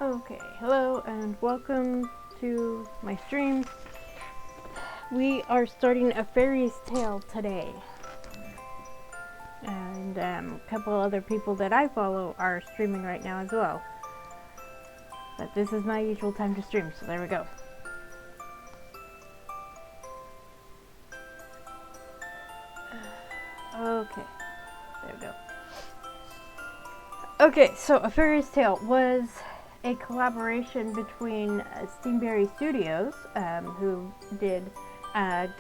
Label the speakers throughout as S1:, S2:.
S1: Okay, hello and welcome to my stream. We are starting a Faerie's Tale today. And a couple other people that I follow are streaming right now as well. But this is my usual time to stream, so there we go. Okay, there we go. Okay, so A Faerie's Tale was a collaboration between Steamberry Studios, who did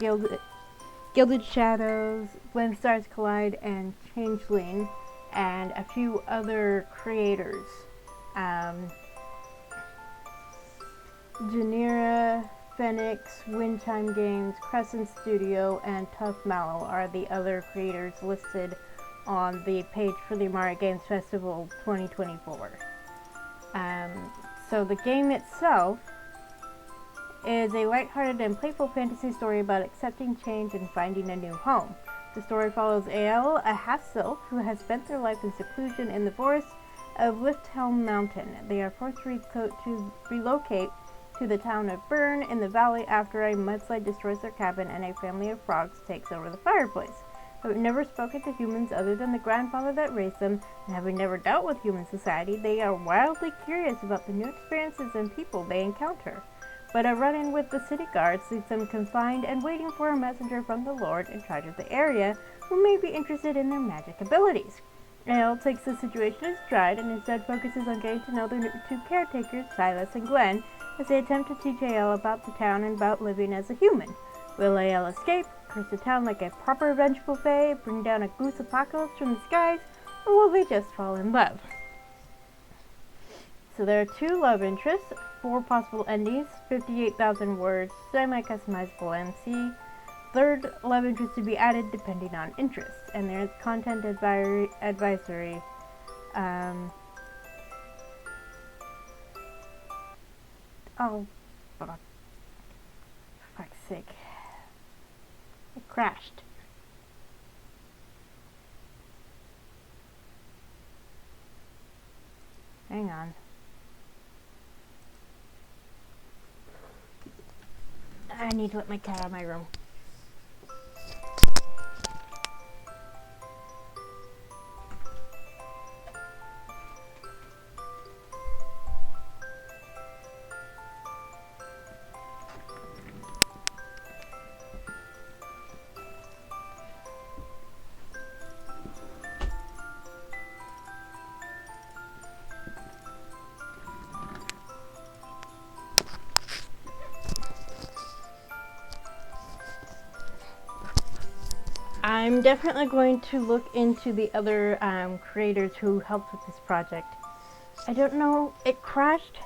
S1: Gilded Shadows, When Stars Collide, and Changeling, and a few other creators. Jeneara, Feniks, Chimes Games, Crescence Studio, and TuffMallow are the other creators listed on the page for the Amare Games Festival 2024. So the game itself is a lighthearted and playful fantasy story about accepting change and finding a new home. The story follows Ael, a half-Sylph who has spent their life in seclusion in the forests of Lifthelm Mountain. They are forced to relocate to the town of Burn in the valley after a mudslide destroys their cabin and a family of frogs takes over the fireplace. Having never spoken to humans other than the grandfather that raised them, and having never dealt with human society, they are wildly curious about the new experiences and people they encounter. But a run-in with the city guards leaves them confined and waiting for a messenger from the Lord in charge of the area who may be interested in their magic abilities. Ale takes the situation in stride and instead focuses on getting to know the two caretakers, Silas and Glenn, as they attempt to teach Ale about the town and about living as a human. Will Ale escape, curse the town like a proper vengeful fae, bring down a goose apocalypse from the skies, or will they just fall in love? So there are 2 love interests, 4 possible endings, 58,000 words, semi-customizable MC, 3rd love interest to be added depending on interests, and there's content advisory. Oh, for fuck's sake. It crashed. Hang on. I need to let my cat out of my room. I'm definitely going to look into the other creators who helped with this project. I don't know, it crashed.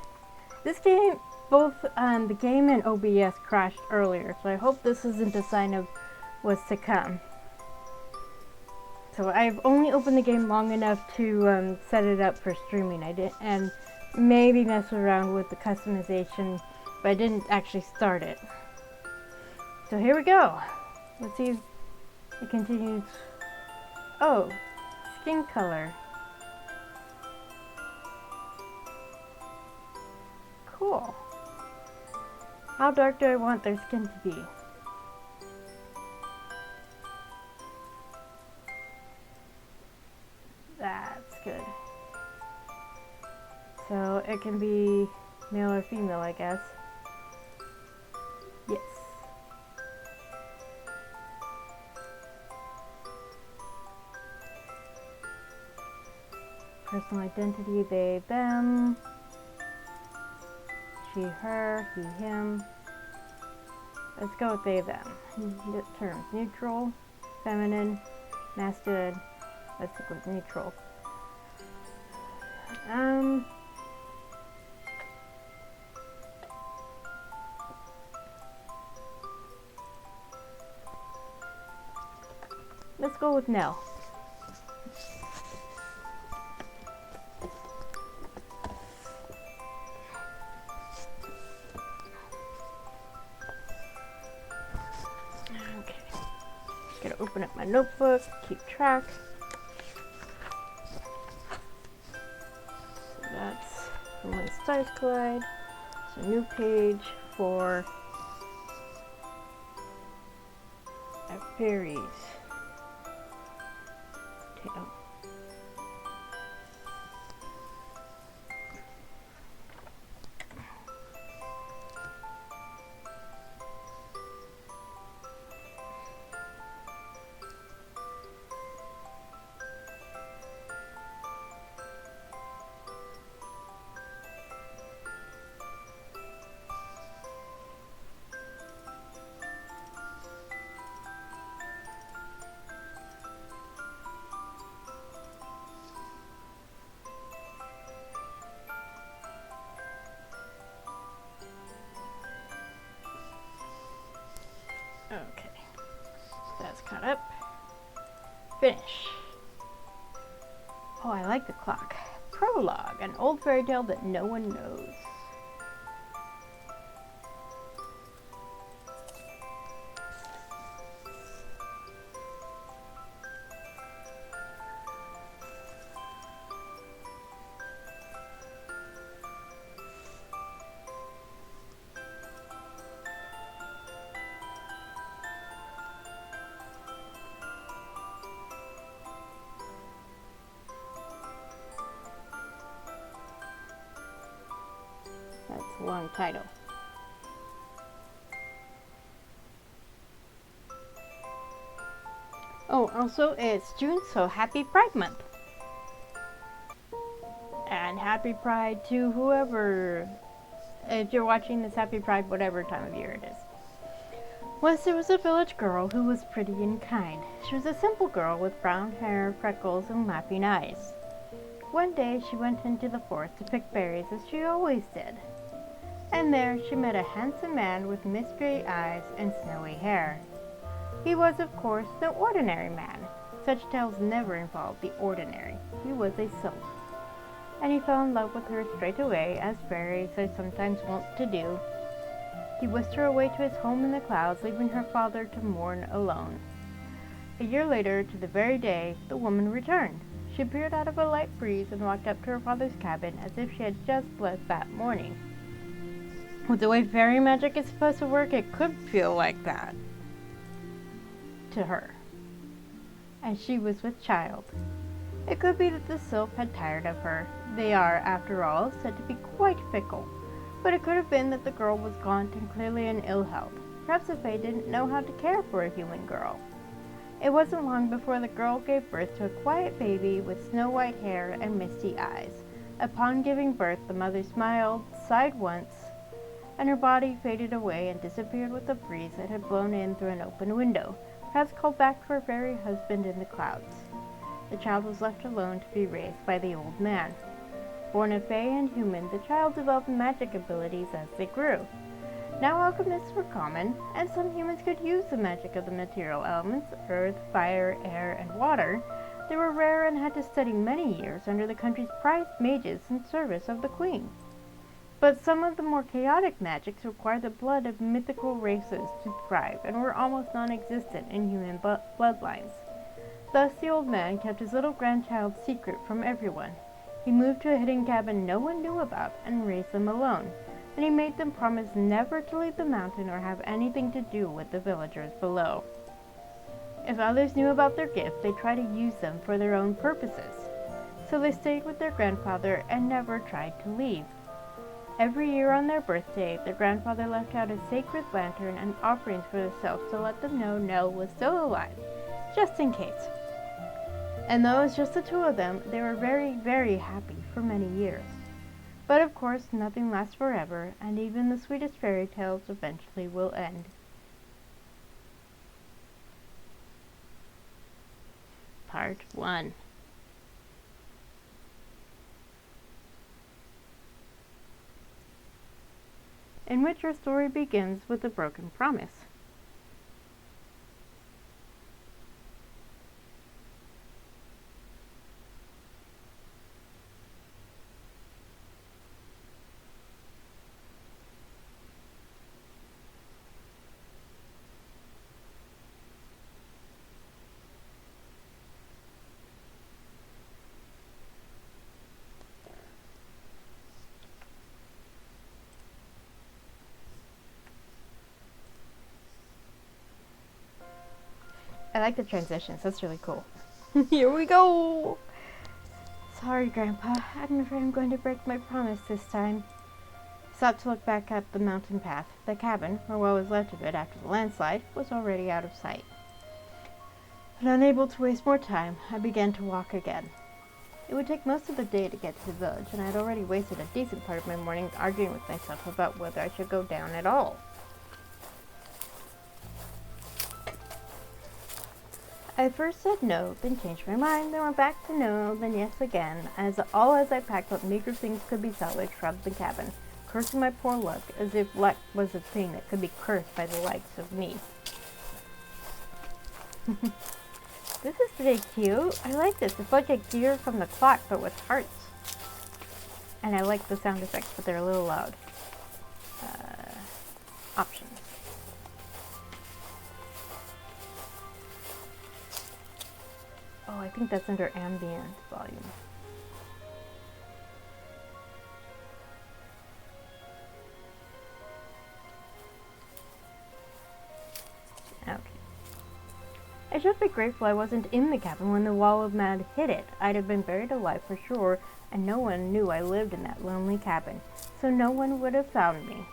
S1: This game, both the game and OBS crashed earlier, so I hope this isn't a sign of what's to come. So I've only opened the game long enough to set it up for streaming. And maybe mess around with the customization, but I didn't actually start it. So here we go. Let's see if it continues. Oh, skin color. Cool. How dark do I want their skin to be? That's good. So it can be male or female, I guess. Yes. Personal identity, they, them. She, her, he, him. Let's go with they, them. Terms, neutral, feminine, masculine. Let's stick with neutral. Let's go with no. Okay. Gotta open up my notebook, keep track. So that's And when stars collide, it's a new page for a Faerie's tale. Okay, that's caught up. Finish. Oh, I like the clock. Prologue, an old fairy tale that no one knows. That's a long title. Oh, also it's June, so happy Pride Month. And happy Pride to whoever, if you're watching this, happy Pride whatever time of year it is. Once there was a village girl who was pretty and kind. She was a simple girl with brown hair, freckles, and laughing eyes. One day she went into the forest to pick berries as she always did. And there she met a handsome man with mist-gray eyes and snowy hair. He was, of course, no ordinary man. Such tales never involved the ordinary. He was a sylph. And he fell in love with her straight away, as fairies are sometimes wont to do. He whisked her away to his home in the clouds, leaving her father to mourn alone. A year later, to the very day, the woman returned. She appeared out of a light breeze and walked up to her father's cabin as if she had just left that morning. With the way fairy magic is supposed to work, it could feel like that to her. And she was with child. It could be that the sylph had tired of her. They are, after all, said to be quite fickle. But it could have been that the girl was gaunt and clearly in ill health. Perhaps the fae didn't know how to care for a human girl. It wasn't long before the girl gave birth to a quiet baby with snow-white hair and misty eyes. Upon giving birth, the mother smiled, sighed once, and her body faded away and disappeared with the breeze that had blown in through an open window, perhaps called back to her fairy husband in the clouds. The child was left alone to be raised by the old man. Born a fae and human, the child developed magic abilities as they grew. Now alchemists were common, and some humans could use the magic of the material elements, earth, fire, air, and water. They were rare and had to study many years under the country's prized mages in service of the queen. But some of the more chaotic magics required the blood of mythical races to thrive and were almost non-existent in human bloodlines. Thus the old man kept his little grandchild secret from everyone. He moved to a hidden cabin no one knew about and raised them alone. And he made them promise never to leave the mountain or have anything to do with the villagers below. If others knew about their gift, they tried to use them for their own purposes. So they stayed with their grandfather and never tried to leave. Every year on their birthday, their grandfather left out a sacred lantern and offerings for the sylphs to let them know Nell was still alive, just in case. And though it was just the two of them, they were very, very happy for many years. But of course, nothing lasts forever, and even the sweetest fairy tales eventually will end. Part 1. In which our story begins with a broken promise. I like the transitions. That's really cool. Here we go! Sorry, Grandpa. I'm afraid I'm going to break my promise this time. I stopped to look back up the mountain path. The cabin, or what was left of it after the landslide, was already out of sight. But unable to waste more time, I began to walk again. It would take most of the day to get to the village, and I had already wasted a decent part of my morning arguing with myself about whether I should go down at all. I first said no, then changed my mind, then went back to no, then yes again, as I packed what meager things could be salvaged from the cabin, cursing my poor luck, as if luck was a thing that could be cursed by the likes of me. This is pretty cute. I like this. It's like a gear from the clock, but with hearts. And I like the sound effects, but they're a little loud. Options. Oh, I think that's under ambient volume. Okay. I should be grateful I wasn't in the cabin when the wall of mud hit it. I'd have been buried alive for sure, and no one knew I lived in that lonely cabin, so no one would have found me.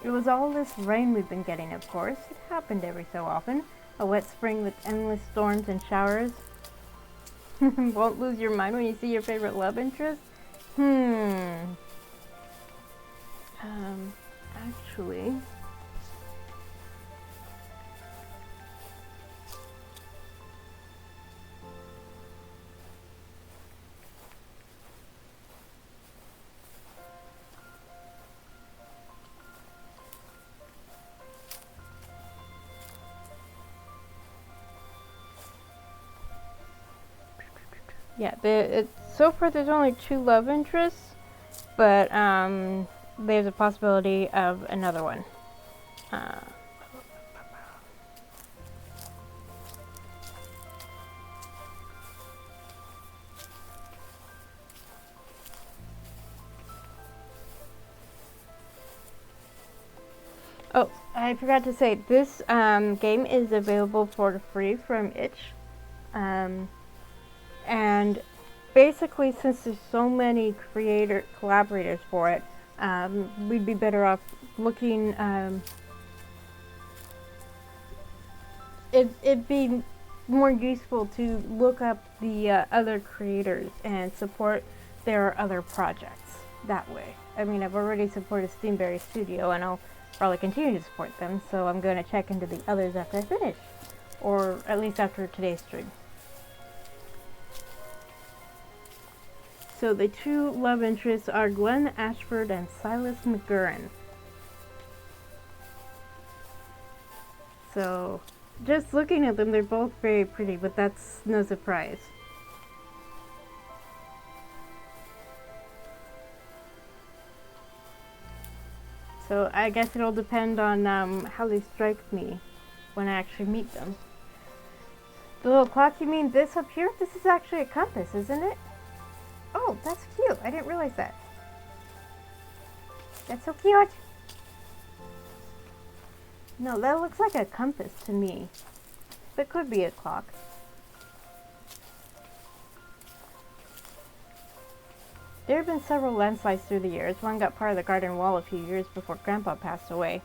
S1: It was all this rain we've been getting, of course. It happened every so often. A wet spring with endless storms and showers. Won't lose your mind when you see your favorite love interest? Actually... Yeah, so far there's only 2 love interests, but there's a possibility of another one. Oh, I forgot to say, this game is available for free from itch. And basically, since there's so many collaborators for it, we'd be better off looking. It'd be more useful to look up the other creators and support their other projects that way. I mean, I've already supported Steamberry Studio, and I'll probably continue to support them, so I'm going to check into the others after I finish, or at least after today's stream. So the 2 love interests are Glenn Ashford and Silas McGurran. So, just looking at them, they're both very pretty, but that's no surprise. So I guess it'll depend on how they strike me when I actually meet them. The little clock, you mean this up here? This is actually a compass, isn't it? Oh, that's cute. I didn't realize that. That's so cute. No, that looks like a compass to me. But it could be a clock. There have been several landslides through the years. One got part of the garden wall a few years before Grandpa passed away.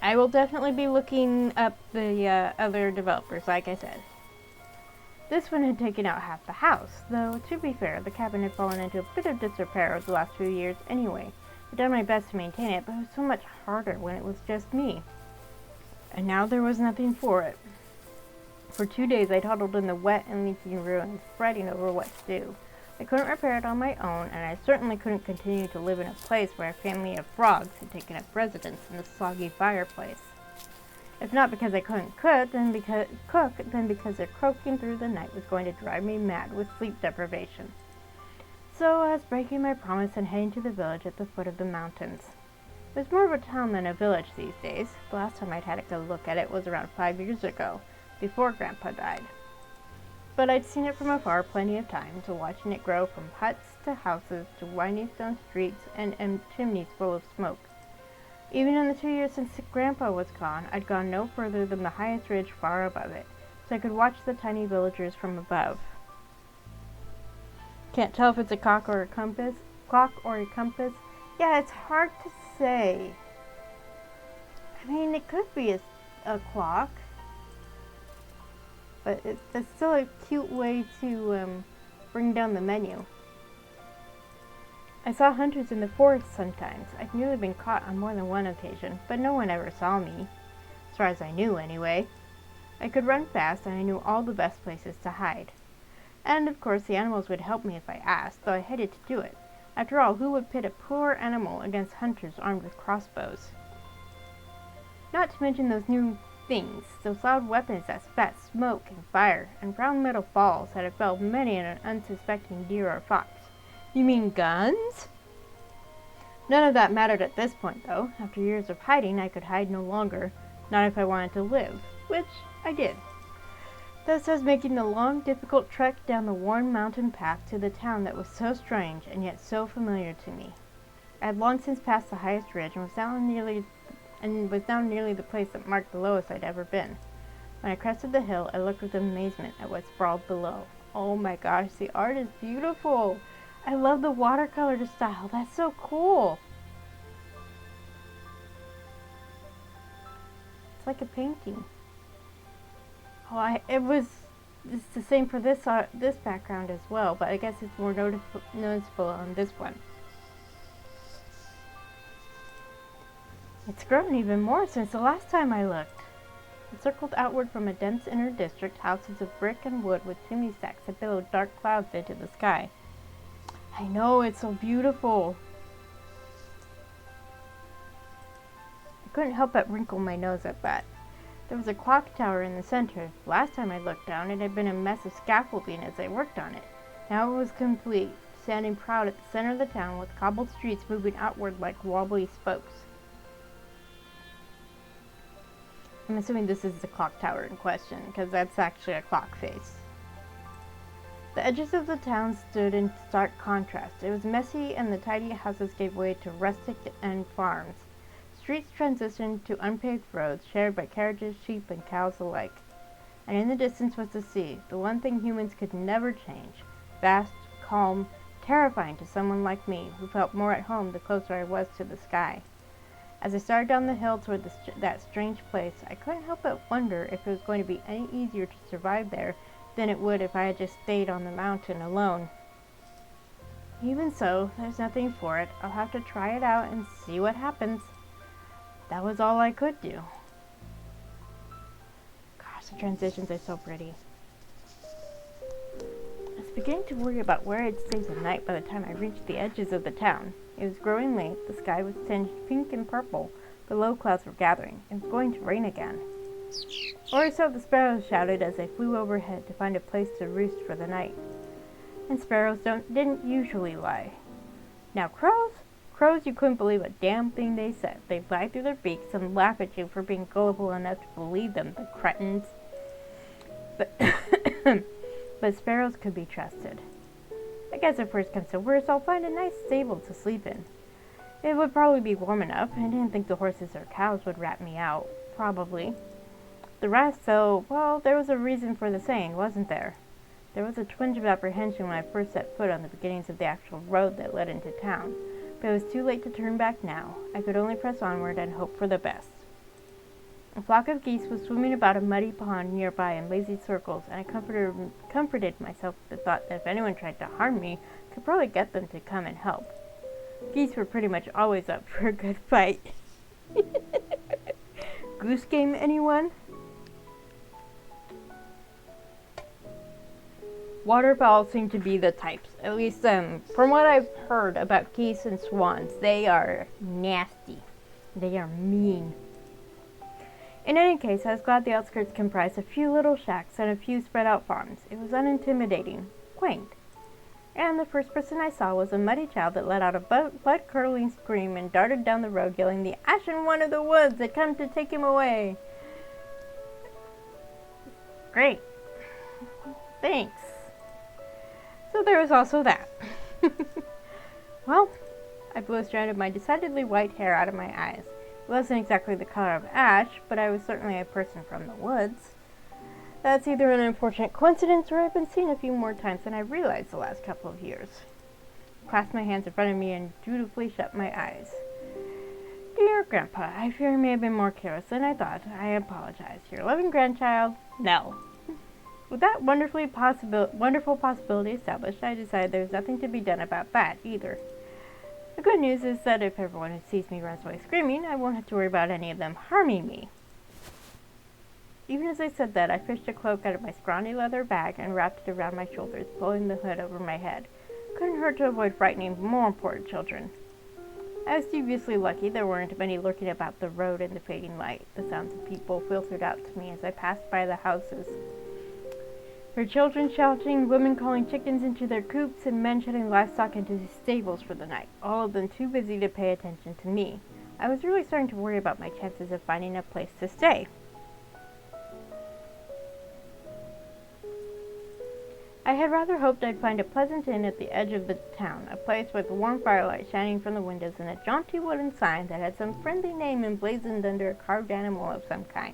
S1: I will definitely be looking up the other developers, like I said. This one had taken out half the house, though, to be fair, the cabin had fallen into a bit of disrepair over the last few years anyway. I'd done my best to maintain it, but it was so much harder when it was just me. And now there was nothing for it. For 2 days I toddled in the wet and leaking ruins, fretting over what to do. I couldn't repair it on my own, and I certainly couldn't continue to live in a place where a family of frogs had taken up residence in a soggy fireplace. If not because I couldn't cook, then because their croaking through the night was going to drive me mad with sleep deprivation. So I was breaking my promise and heading to the village at the foot of the mountains. It was more of a town than a village these days. The last time I'd had a good look at it was around 5 years ago, before Grandpa died. But I'd seen it from afar plenty of times, watching it grow from huts to houses to winding stone streets and chimneys full of smoke. Even in the 2 years since Grandpa was gone, I'd gone no further than the highest ridge far above it, so I could watch the tiny villagers from above. Can't tell if it's a clock or a compass. Yeah, it's hard to say. I mean, it could be a clock, but it's still a cute way to bring down the menu. I saw hunters in the forest sometimes. I'd nearly been caught on more than one occasion, but no one ever saw me, as far as I knew anyway. I could run fast, and I knew all the best places to hide. And of course the animals would help me if I asked, though I hated to do it. After all, who would pit a poor animal against hunters armed with crossbows? Not to mention those new things, those loud weapons that spat smoke and fire, and round metal balls that had felled many an unsuspecting deer or fox. You mean guns? None of that mattered at this point, though. After years of hiding, I could hide no longer, not if I wanted to live, which I did. Thus I was making the long, difficult trek down the worn mountain path to the town that was so strange and yet so familiar to me. I had long since passed the highest ridge and was now nearly the place that marked the lowest I'd ever been. When I crested the hill, I looked with amazement at what sprawled below. Oh my gosh, the art is beautiful! I love the watercolor style. That's so cool. It's like a painting. Oh, it's the same for this background as well, but I guess it's more noticeable on this one. It's grown even more since the last time I looked. It circled outward from a dense inner district, houses of brick and wood with chimney stacks that billowed dark clouds into the sky. I know, it's so beautiful. I couldn't help but wrinkle my nose at that. There was a clock tower in the center. Last time I looked down, it had been a mess of scaffolding as I worked on it. Now it was complete, standing proud at the center of the town with cobbled streets moving outward like wobbly spokes. I'm assuming this is the clock tower in question, because that's actually a clock face. The edges of the town stood in stark contrast. It was messy, and the tidy houses gave way to rustic and farms. Streets transitioned to unpaved roads shared by carriages, sheep, and cows alike. And in the distance was the sea, the one thing humans could never change. Vast, calm, terrifying to someone like me, who felt more at home the closer I was to the sky. As I started down the hill toward that strange place, I couldn't help but wonder if it was going to be any easier to survive there than it would if I had just stayed on the mountain alone. Even so, there's nothing for it. I'll have to try it out and see what happens. That was all I could do. Gosh, the transitions are so pretty. I was beginning to worry about where I'd stay the night by the time I reached the edges of the town. It was growing late, the sky was tinged pink and purple, the low clouds were gathering. It was going to rain again. Or so the sparrows shouted as they flew overhead to find a place to roost for the night. And sparrows didn't usually lie. Now crows, you couldn't believe a damn thing they said. They'd fly through their beaks and laugh at you for being gullible enough to believe them, the cretins. But sparrows could be trusted. I guess if worst comes to worst, I'll find a nice stable to sleep in. It would probably be warm enough. I didn't think the horses or cows would rat me out. Probably. The rest, though, well, there was a reason for the saying, wasn't there? There was a twinge of apprehension when I first set foot on the beginnings of the actual road that led into town, but it was too late to turn back now. I could only press onward and hope for the best. A flock of geese was swimming about a muddy pond nearby in lazy circles, and I comforted myself with the thought that if anyone tried to harm me, I could probably get them to come and help. Geese were pretty much always up for a good fight. Goose game, anyone? Waterfowl seem to be the types. At least from what I've heard about geese and swans, they are nasty. They are mean. In any case, I was glad the outskirts comprised a few little shacks and a few spread out farms. It was unintimidating, quaint. And the first person I saw was a muddy child that let out a blood-curdling scream and darted down the road yelling, "The Ashen One of the Woods had come to take him away!" Great. Thanks. So there was also that. Well, I blew a strand of my decidedly white hair out of my eyes. It wasn't exactly the color of ash, but I was certainly a person from the woods. That's either an unfortunate coincidence or I've been seen a few more times than I realized the last couple of years. I clasped my hands in front of me and dutifully shut my eyes. Dear Grandpa, I fear I may have been more careless than I thought. I apologize. Your loving grandchild, Nell. With that wonderful possibility established, I decided there was nothing to be done about that either. The good news is that if everyone who sees me runs away screaming, I won't have to worry about any of them harming me. Even as I said that, I fished a cloak out of my scrawny leather bag and wrapped it around my shoulders, pulling the hood over my head. Couldn't hurt to avoid frightening more important children. I was deviously lucky there weren't many lurking about the road in the fading light. The sounds of people filtered out to me as I passed by the houses. There were children shouting, women calling chickens into their coops, and men shutting livestock into stables for the night, all of them too busy to pay attention to me. I was really starting to worry about my chances of finding a place to stay. I had rather hoped I'd find a pleasant inn at the edge of the town, a place with a warm firelight shining from the windows and a jaunty wooden sign that had some friendly name emblazoned under a carved animal of some kind.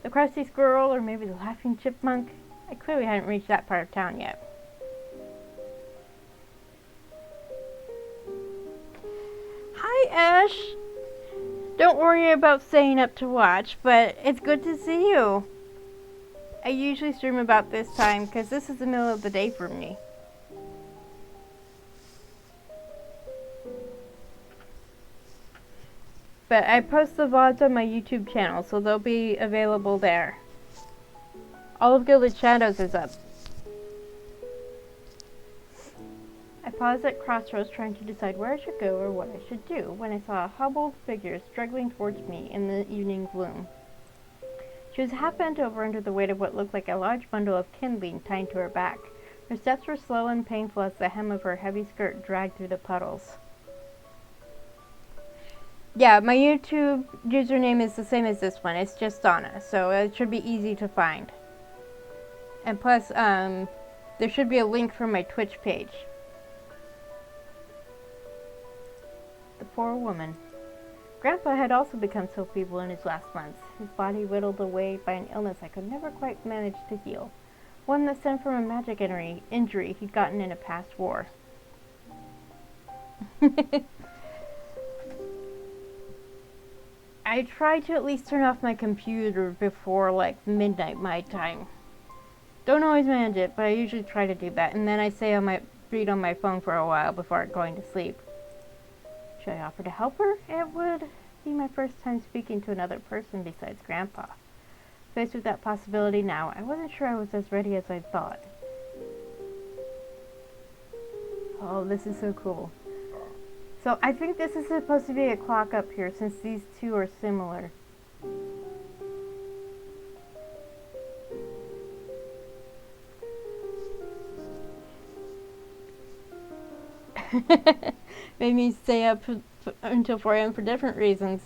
S1: The crusty squirrel, or maybe the laughing chipmunk. I clearly hadn't reached that part of town yet. Hi, Ash! Don't worry about staying up to watch, but it's good to see you. I usually stream about this time because this is the middle of the day for me. But I post the VODs on my YouTube channel, so they'll be available there. All of Gilded Shadows is up. I paused at crossroads trying to decide where I should go or what I should do when I saw a hobbled figure struggling towards me in the evening gloom. She was half bent over under the weight of what looked like a large bundle of kindling tied to her back. Her steps were slow and painful as the hem of her heavy skirt dragged through the puddles. Yeah, my YouTube username is the same as this one. It's just Donna, so it should be easy to find. And plus, there should be a link for my Twitch page. The poor woman. Grandpa had also become so feeble in his last months, his body whittled away by an illness I could never quite manage to heal, one that stemmed from a magic injury he'd gotten in a past war. I tried to at least turn off my computer before like midnight my time. Don't always manage it, but I usually try to do that, and then I say I might read on my phone for a while before going to sleep. Should I offer to help her? It would be my first time speaking to another person besides Grandpa. Faced with that possibility now, I wasn't sure I was as ready as I thought. Oh, this is so cool. So I think this is supposed to be a clock up here since these two are similar. Made me stay up until 4 a.m. for different reasons.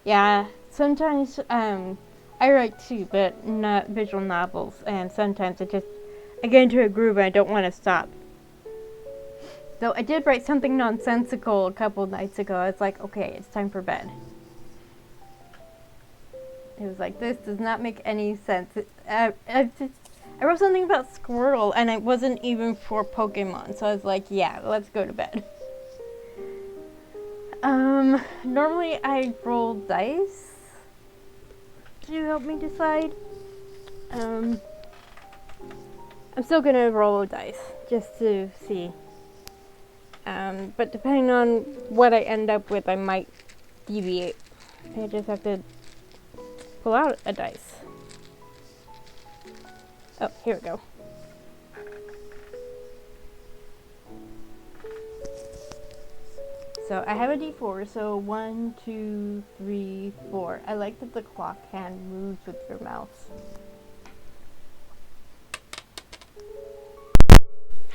S1: Yeah, sometimes I write too, but not visual novels, and sometimes I get into a groove and I don't want to stop. Though I did write something nonsensical a couple nights ago. I was like, okay, it's time for bed. It was like, this does not make any sense. I wrote something about Squirtle, and it wasn't even for Pokemon, so I was like, yeah, let's go to bed. Normally I roll dice to help me decide. I'm still gonna roll a dice, just to see. But depending on what I end up with, I might deviate. I just have to pull out a dice. Oh, here we go. So I have a D4, so 1, 2, 3, 4. I like that the clock hand moves with your mouse.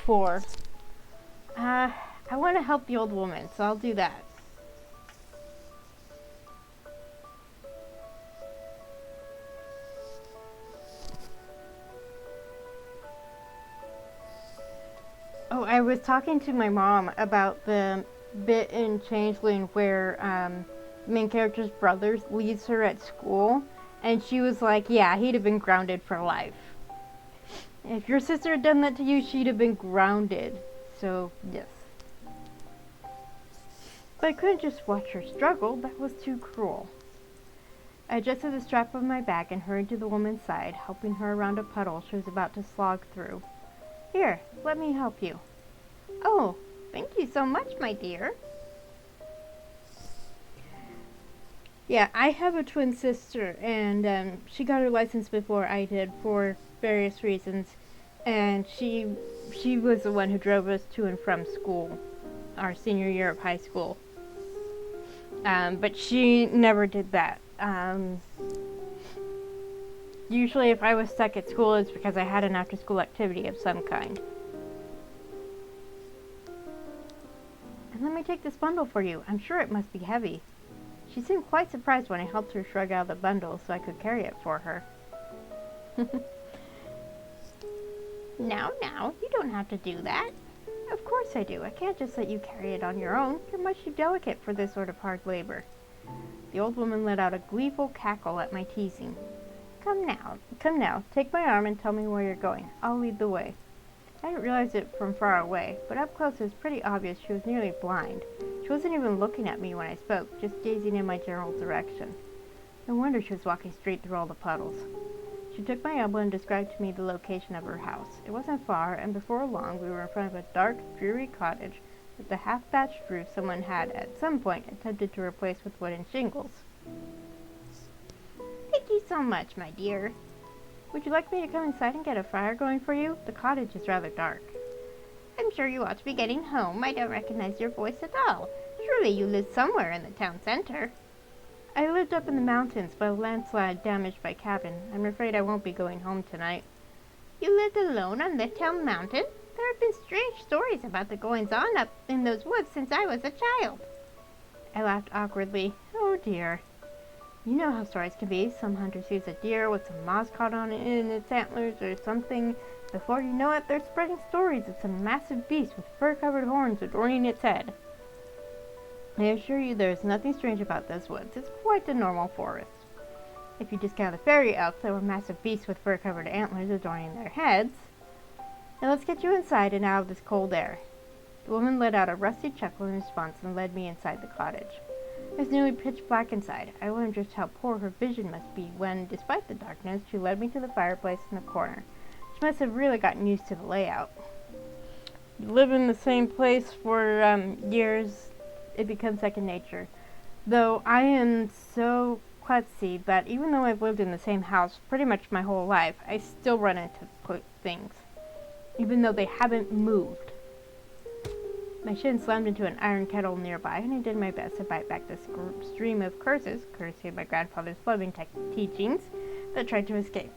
S1: 4. I want to help the old woman, so I'll do that. Oh, I was talking to my mom about the bit in Changeling where main character's brother leaves her at school, and she was like, yeah, he'd have been grounded for life. If your sister had done that to you, she'd have been grounded. So, yes. But I couldn't just watch her struggle. That was too cruel. I adjusted the strap of my bag and hurried to the woman's side, helping her around a puddle she was about to slog through. Here, let me help you. Oh, thank you so much, my dear. Yeah, I have a twin sister, and she got her license before I did for various reasons, and she was the one who drove us to and from school, our senior year of high school. But she never did that. Usually if I was stuck at school, it's because I had an after-school activity of some kind. And let me take this bundle for you. I'm sure it must be heavy. She seemed quite surprised when I helped her shrug out the bundle so I could carry it for her. Now, you don't have to do that. Of course I do. I can't just let you carry it on your own. You're much too delicate for this sort of hard labor. The old woman let out a gleeful cackle at my teasing. Come now, take my arm and tell me where you're going. I'll lead the way. I didn't realize it from far away, but up close it was pretty obvious she was nearly blind. She wasn't even looking at me when I spoke, just gazing in my general direction. No wonder she was walking straight through all the puddles. She took my elbow and described to me the location of her house. It wasn't far, and before long we were in front of a dark, dreary cottage with the half-thatched roof someone had, at some point, attempted to replace with wooden shingles. Thank you so much, my dear. Would you like me to come inside and get a fire going for you? The cottage is rather dark. I'm sure you ought to be getting home. I don't recognize your voice at all. Surely you live somewhere in the town center. I lived up in the mountains, but a landslide damaged my cabin. I'm afraid I won't be going home tonight. You lived alone on Littown Mountain? There have been strange stories about the goings-on up in those woods since I was a child. I laughed awkwardly. Oh dear. You know how stories can be. Some hunter sees a deer with some moss caught on it in its antlers or something. Before you know it, they're spreading stories of some massive beast with fur-covered horns adorning its head. I assure you there is nothing strange about those woods. It's quite a normal forest. If you discount the fairy elves, there were massive beasts with fur-covered antlers adorning their heads. Now let's get you inside and out of this cold air. The woman let out a rusty chuckle in response and led me inside the cottage. It was nearly pitch black inside. I wondered just how poor her vision must be when, despite the darkness, she led me to the fireplace in the corner. She must have really gotten used to the layout. You live in the same place for years, it becomes second nature. Though I am so klutzy that even though I've lived in the same house pretty much my whole life, I still run into things, even though they haven't moved. My shin slammed into an iron kettle nearby, and I did my best to bite back the stream of curses, courtesy of my grandfather's loving teachings, that tried to escape.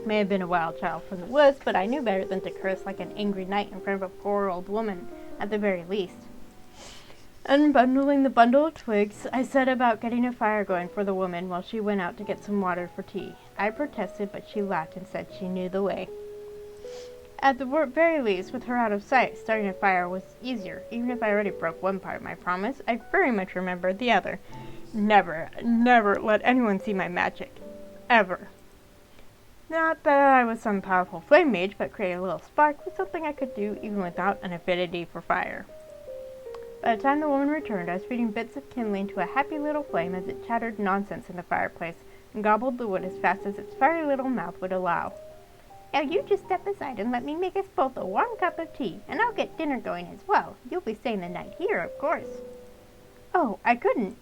S1: May have been a wild child from the woods, but I knew better than to curse like an angry knight in front of a poor old woman, at the very least. Unbundling the bundle of twigs, I set about getting a fire going for the woman while she went out to get some water for tea. I protested, but she laughed and said she knew the way. At the very least, with her out of sight, starting a fire was easier. Even if I already broke one part of my promise, I very much remembered the other. Never let anyone see my magic. Ever. Not that I was some powerful flame mage, but create a little spark was something I could do even without an affinity for fire. By the time the woman returned, I was feeding bits of kindling to a happy little flame as it chattered nonsense in the fireplace and gobbled the wood as fast as its fiery little mouth would allow. Now you just step aside and let me make us both a warm cup of tea, and I'll get dinner going as well. You'll be staying the night here, of course. Oh, I couldn't.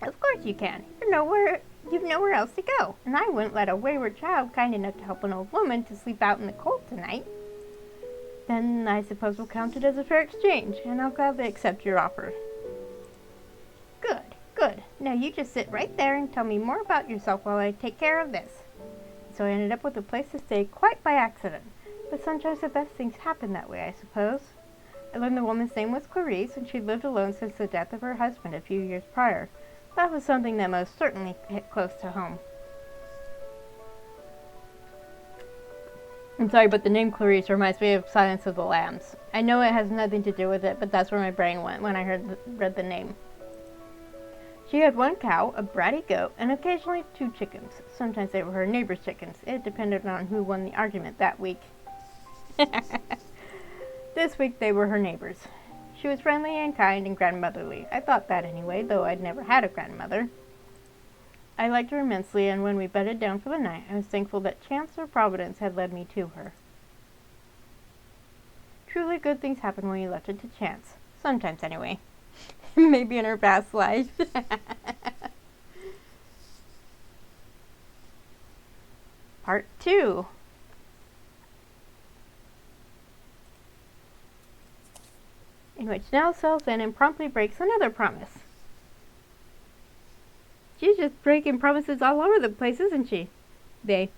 S1: Of course you can. You've nowhere else to go, and I wouldn't let a wayward child kind enough to help an old woman to sleep out in the cold tonight. Then I suppose we'll count it as a fair exchange, and I'll gladly accept your offer. Good. Now you just sit right there and tell me more about yourself while I take care of this. So I ended up with a place to stay quite by accident. But sometimes the best things happen that way, I suppose. I learned the woman's name was Clarice, and she'd lived alone since the death of her husband a few years prior. That was something that most certainly hit close to home. I'm sorry, but the name Clarice reminds me of Silence of the Lambs. I know it has nothing to do with it, but that's where my brain went when I read the name. She had one cow, a bratty goat, and occasionally 2 chickens. Sometimes they were her neighbor's chickens. It depended on who won the argument that week. This week they were her neighbors. She was friendly and kind and grandmotherly. I thought that anyway, though I'd never had a grandmother. I liked her immensely, and when we bedded down for the night, I was thankful that chance or providence had led me to her. Truly good things happen when you left it to chance. Sometimes, anyway. Maybe in her past life. Part 2. In which Nell sells in and promptly breaks another promise. She's just breaking promises all over the place, isn't she? They.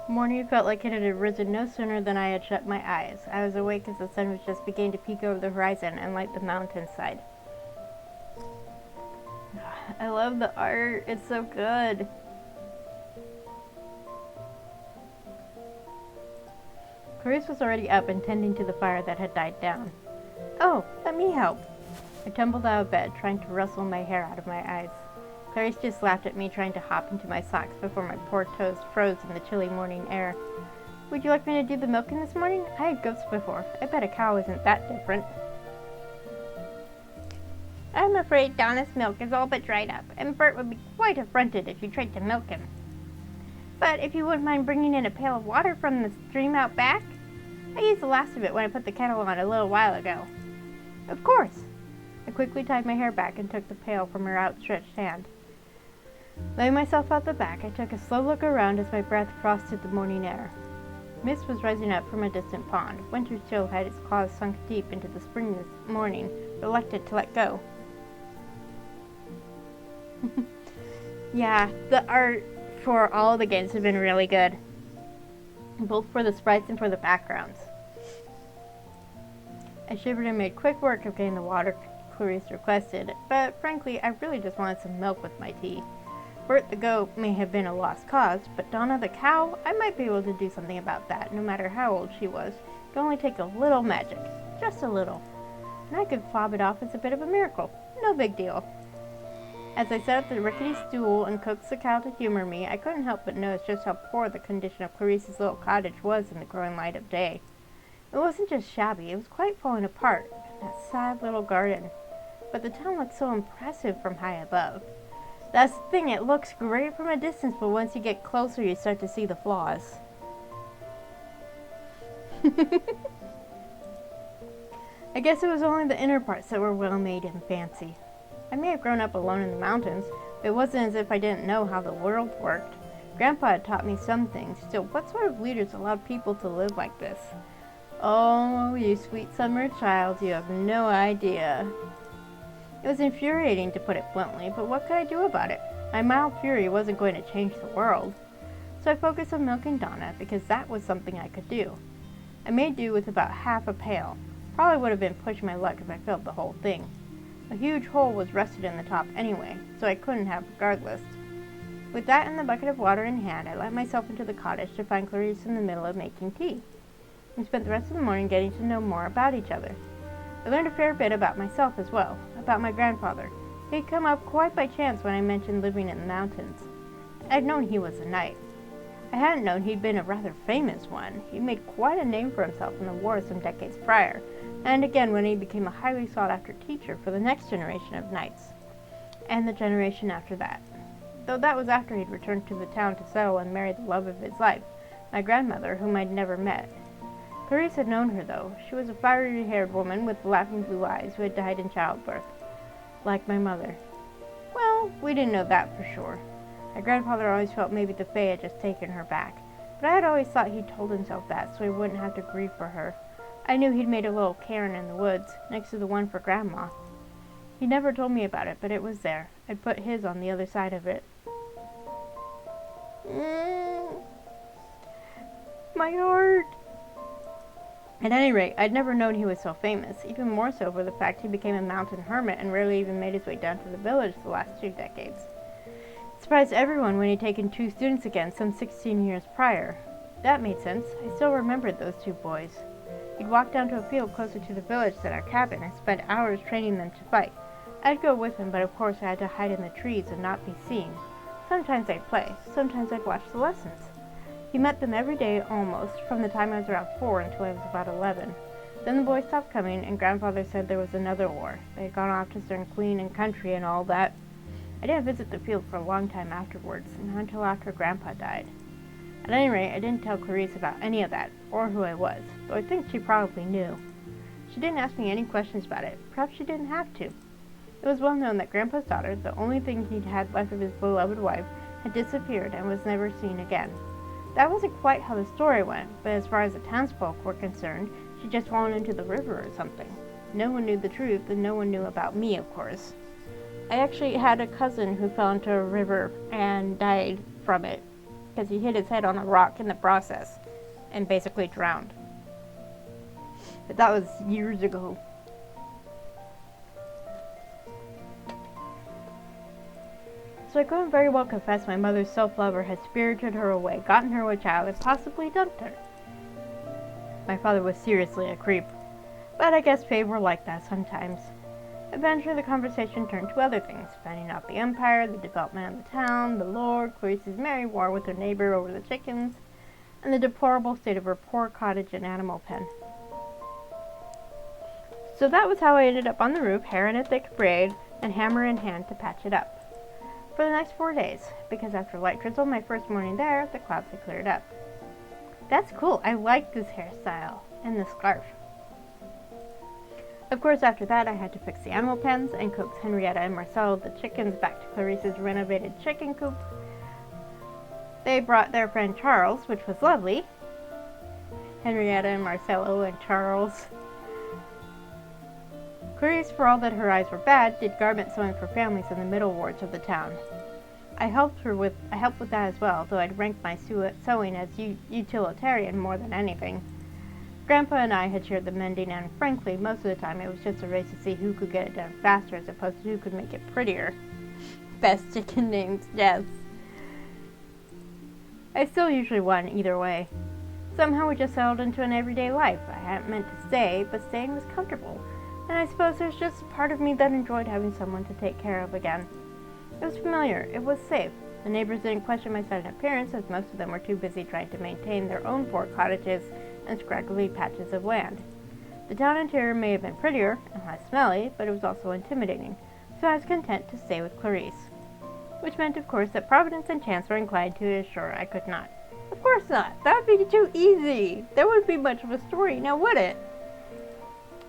S1: Morning felt like it had arisen no sooner than I had shut my eyes. I was awake as the sun was just beginning to peek over the horizon and light the mountainside. I love the art. It's so good. Clarice was already up and tending to the fire that had died down. Oh, let me help. I tumbled out of bed, trying to rustle my hair out of my eyes. Clarice just laughed at me, trying to hop into my socks before my poor toes froze in the chilly morning air. Would you like me to do the milking this morning? I had goats before. I bet a cow isn't that different. I'm afraid Donna's milk is all but dried up, and Bert would be quite affronted if you tried to milk him. But if you wouldn't mind bringing in a pail of water from the stream out back? I used the last of it when I put the kettle on a little while ago. Of course. I quickly tied my hair back and took the pail from her outstretched hand. Laying myself out the back, I took a slow look around as my breath frosted the morning air. Mist was rising up from a distant pond. Winter's chill had its claws sunk deep into the spring this morning, reluctant to let go. Yeah, the art for all the games have been really good, both for the sprites and for the backgrounds. I shivered and made quick work of getting the water Clarice requested, but frankly, I really just wanted some milk with my tea. Bert the goat may have been a lost cause, but Donna the cow, I might be able to do something about that, no matter how old she was. It could only take a little magic, just a little, and I could fob it off as a bit of a miracle. No big deal. As I sat at the rickety stool and coaxed the cow to humor me, I couldn't help but notice just how poor the condition of Clarice's little cottage was in the growing light of day. It wasn't just shabby, it was quite falling apart, in that sad little garden. But the town looked so impressive from high above. That's the thing, it looks great from a distance, but once you get closer, you start to see the flaws. I guess it was only the inner parts that were well made and fancy. I may have grown up alone in the mountains, but it wasn't as if I didn't know how the world worked. Grandpa had taught me some things. Still, what sort of leaders allowed people to live like this? Oh, you sweet summer child, you have no idea. It was infuriating, to put it bluntly, but what could I do about it? My mild fury wasn't going to change the world. So I focused on milking Donna, because that was something I could do. I made do with about half a pail. Probably would have been pushing my luck if I filled the whole thing. A huge hole was rusted in the top anyway, so I couldn't have regardless. With that and the bucket of water in hand, I let myself into the cottage to find Clarice in the middle of making tea. We spent the rest of the morning getting to know more about each other. I learned a fair bit about myself as well, about my grandfather. He'd come up quite by chance when I mentioned living in the mountains. I'd known he was a knight. I hadn't known he'd been a rather famous one. He made quite a name for himself in the war some decades prior, and again when he became a highly sought-after teacher for the next generation of knights, and the generation after that. Though that was after he'd returned to the town to settle and marry the love of his life, my grandmother, whom I'd never met. Clarice had known her, though. She was a fiery-haired woman with laughing blue eyes who had died in childbirth, like my mother. Well, we didn't know that for sure. My grandfather always felt maybe the Fae had just taken her back, but I had always thought he told himself that so he wouldn't have to grieve for her. I knew he'd made a little cairn in the woods, next to the one for Grandma. He never told me about it, but it was there. I'd put his on the other side of it. My heart! At any rate, I'd never known he was so famous, even more so for the fact he became a mountain hermit and rarely even made his way down to the village the last 2 decades. It surprised everyone when he'd taken 2 students again some 16 years prior. That made sense. I still remembered those 2 boys. He'd walk down to a field closer to the village than our cabin and spend hours training them to fight. I'd go with him, but of course I had to hide in the trees and not be seen. Sometimes I'd play, sometimes I'd watch the lessons. He met them every day almost, from the time I was around 4 until I was about 11. Then the boys stopped coming, and Grandfather said there was another war. They had gone off to serve Queen and country and all that. I didn't visit the field for a long time afterwards, not until after Grandpa died. At any rate, I didn't tell Clarice about any of that, or who I was, though I think she probably knew. She didn't ask me any questions about it. Perhaps she didn't have to. It was well known that Grandpa's daughter, the only thing he'd had left of his beloved wife, had disappeared and was never seen again. That wasn't quite how the story went, but as far as the townsfolk were concerned, she'd just fallen into the river or something. No one knew the truth, and no one knew about me, of course. I actually had a cousin who fell into a river and died from it, because he hit his head on a rock in the process, and basically drowned. But that was years ago. So I couldn't very well confess my mother's self-lover had spirited her away, gotten her a child, and possibly dumped her. My father was seriously a creep, but I guess Faye were like that sometimes. Eventually the conversation turned to other things, finding out the empire, the development of the town, the lore, Clarice's merry war with her neighbor over the chickens, and the deplorable state of her poor cottage and animal pen. So that was how I ended up on the roof, hair in a thick braid, and hammer in hand to patch it up. For the next 4 days, because after light drizzle my first morning there, the clouds had cleared up. That's cool, I like this hairstyle, and the scarf. Of course, after that I had to fix the animal pens and coax Henrietta and Marcelo the chickens back to Clarice's renovated chicken coop. They brought their friend Charles, which was lovely. Henrietta and Marcelo and Charles. Clarice, for all that her eyes were bad, did garment sewing for families in the middle wards of the town. I helped with that as well, though I'd rank my sewing as utilitarian more than anything. Grandpa and I had shared the mending, and frankly, most of the time it was just a race to see who could get it done faster as opposed to who could make it prettier. Best chicken names, yes. I still usually won either way. Somehow we just settled into an everyday life. I hadn't meant to stay, but staying was comfortable. And I suppose there's just a part of me that enjoyed having someone to take care of again. It was familiar. It was safe. The neighbors didn't question my sudden appearance, as most of them were too busy trying to maintain their own 4 cottages and scraggly patches of land. The town interior may have been prettier and less smelly, but it was also intimidating, so I was content to stay with Clarice. Which meant, of course, that Providence and chance were inclined to assure I could not. Of course not. That would be too easy. There wouldn't be much of a story, now would it?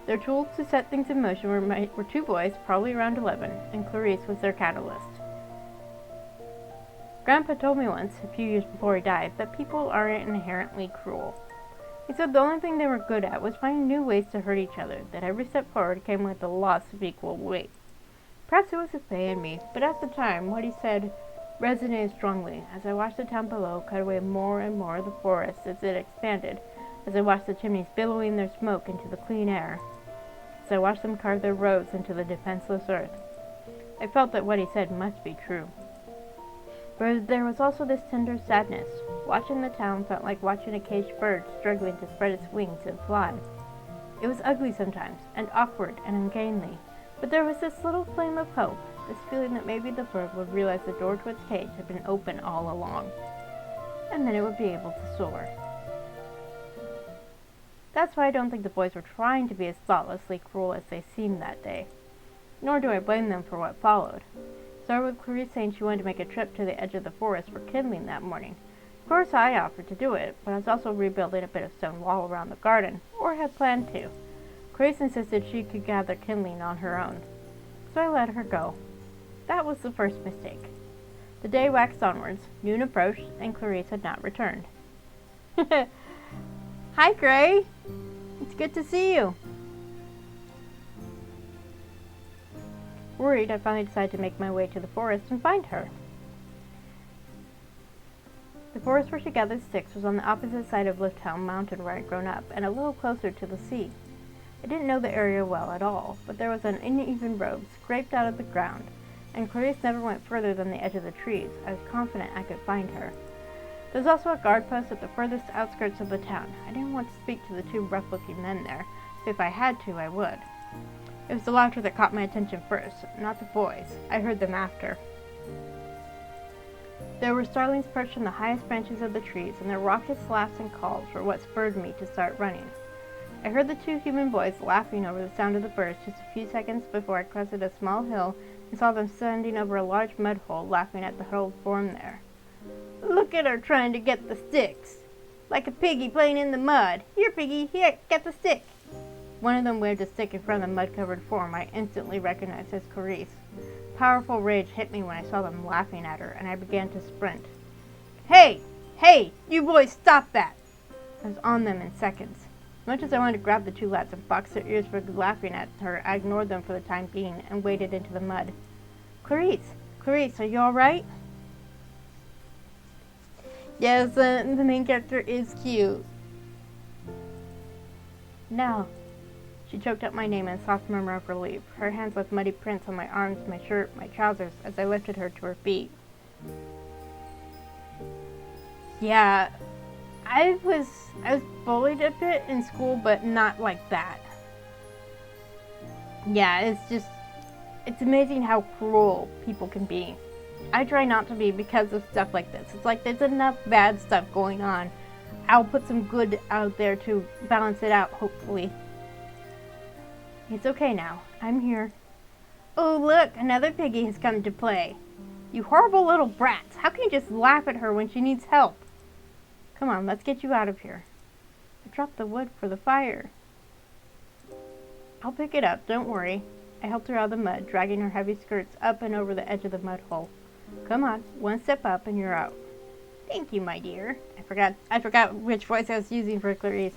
S1: Their tools to set things in motion were 2 boys, probably around 11, and Clarice was their catalyst. Grandpa told me once, a few years before he died, that people aren't inherently cruel. He said the only thing they were good at was finding new ways to hurt each other, that every step forward came with a loss of equal weight. Perhaps it was his Fae in me, but at the time, what he said resonated strongly as I watched the town below cut away more and more of the forest as it expanded, as I watched the chimneys billowing their smoke into the clean air, as I watched them carve their roads into the defenseless earth. I felt that what he said must be true. But there was also this tender sadness. Watching the town felt like watching a caged bird struggling to spread its wings and fly. It was ugly sometimes, and awkward and ungainly, but there was this little flame of hope, this feeling that maybe the bird would realize the door to its cage had been open all along, and then it would be able to soar. That's why I don't think the boys were trying to be as thoughtlessly cruel as they seemed that day. Nor do I blame them for what followed. Started with Clarice saying she wanted to make a trip to the edge of the forest for kindling that morning. Of course I offered to do it, but I was also rebuilding a bit of stone wall around the garden, or had planned to. Clarice insisted she could gather kindling on her own, so I let her go. That was the first mistake. The day waxed onwards, noon approached, and Clarice had not returned. Hi, Gray. It's good to see you. Worried, I finally decided to make my way to the forest and find her. The forest where she gathered sticks was on the opposite side of Lifthelm Mountain where I'd grown up, and a little closer to the sea. I didn't know the area well at all, but there was an uneven road scraped out of the ground, and Clarice never went further than the edge of the trees. I was confident I could find her. There was also a guard post at the furthest outskirts of the town. I didn't want to speak to the two rough-looking men there, but if I had to, I would. It was the laughter that caught my attention first, not the boys. I heard them after. There were starlings perched on the highest branches of the trees, and their raucous laughs and calls were what spurred me to start running. I heard the two human boys laughing over the sound of the birds just a few seconds before I crested a small hill and saw them standing over a large mud hole, laughing at the huddled form there. Look at her trying to get the sticks! Like a piggy playing in the mud! Here, piggy, here, get the stick! One of them waved a stick in front of the mud-covered form I instantly recognized as Clarice. Powerful rage hit me when I saw them laughing at her, and I began to sprint. Hey! Hey! You boys, stop that! I was on them in seconds. Much as I wanted to grab the two lads and box their ears for laughing at her, I ignored them for the time being and waded into the mud. Clarice! Clarice, are you alright? Yes, the main character is cute. No. She choked up my name in a soft murmur of relief. Her hands left muddy prints on my arms, my shirt, my trousers, as I lifted her to her feet. Yeah, I was bullied a bit in school, but not like that. Yeah, it's amazing how cruel people can be. I try not to be because of stuff like this. It's like there's enough bad stuff going on. I'll put some good out there to balance it out, hopefully. It's okay now. I'm here. Oh, look, another piggy has come to play. You horrible little brats. How can you just laugh at her when she needs help? Come on, let's get you out of here. I dropped the wood for the fire. I'll pick it up, don't worry. I helped her out of the mud, dragging her heavy skirts up and over the edge of the mud hole. Come on, one step up and you're out. Thank you, my dear. I forgot which voice I was using for Clarice.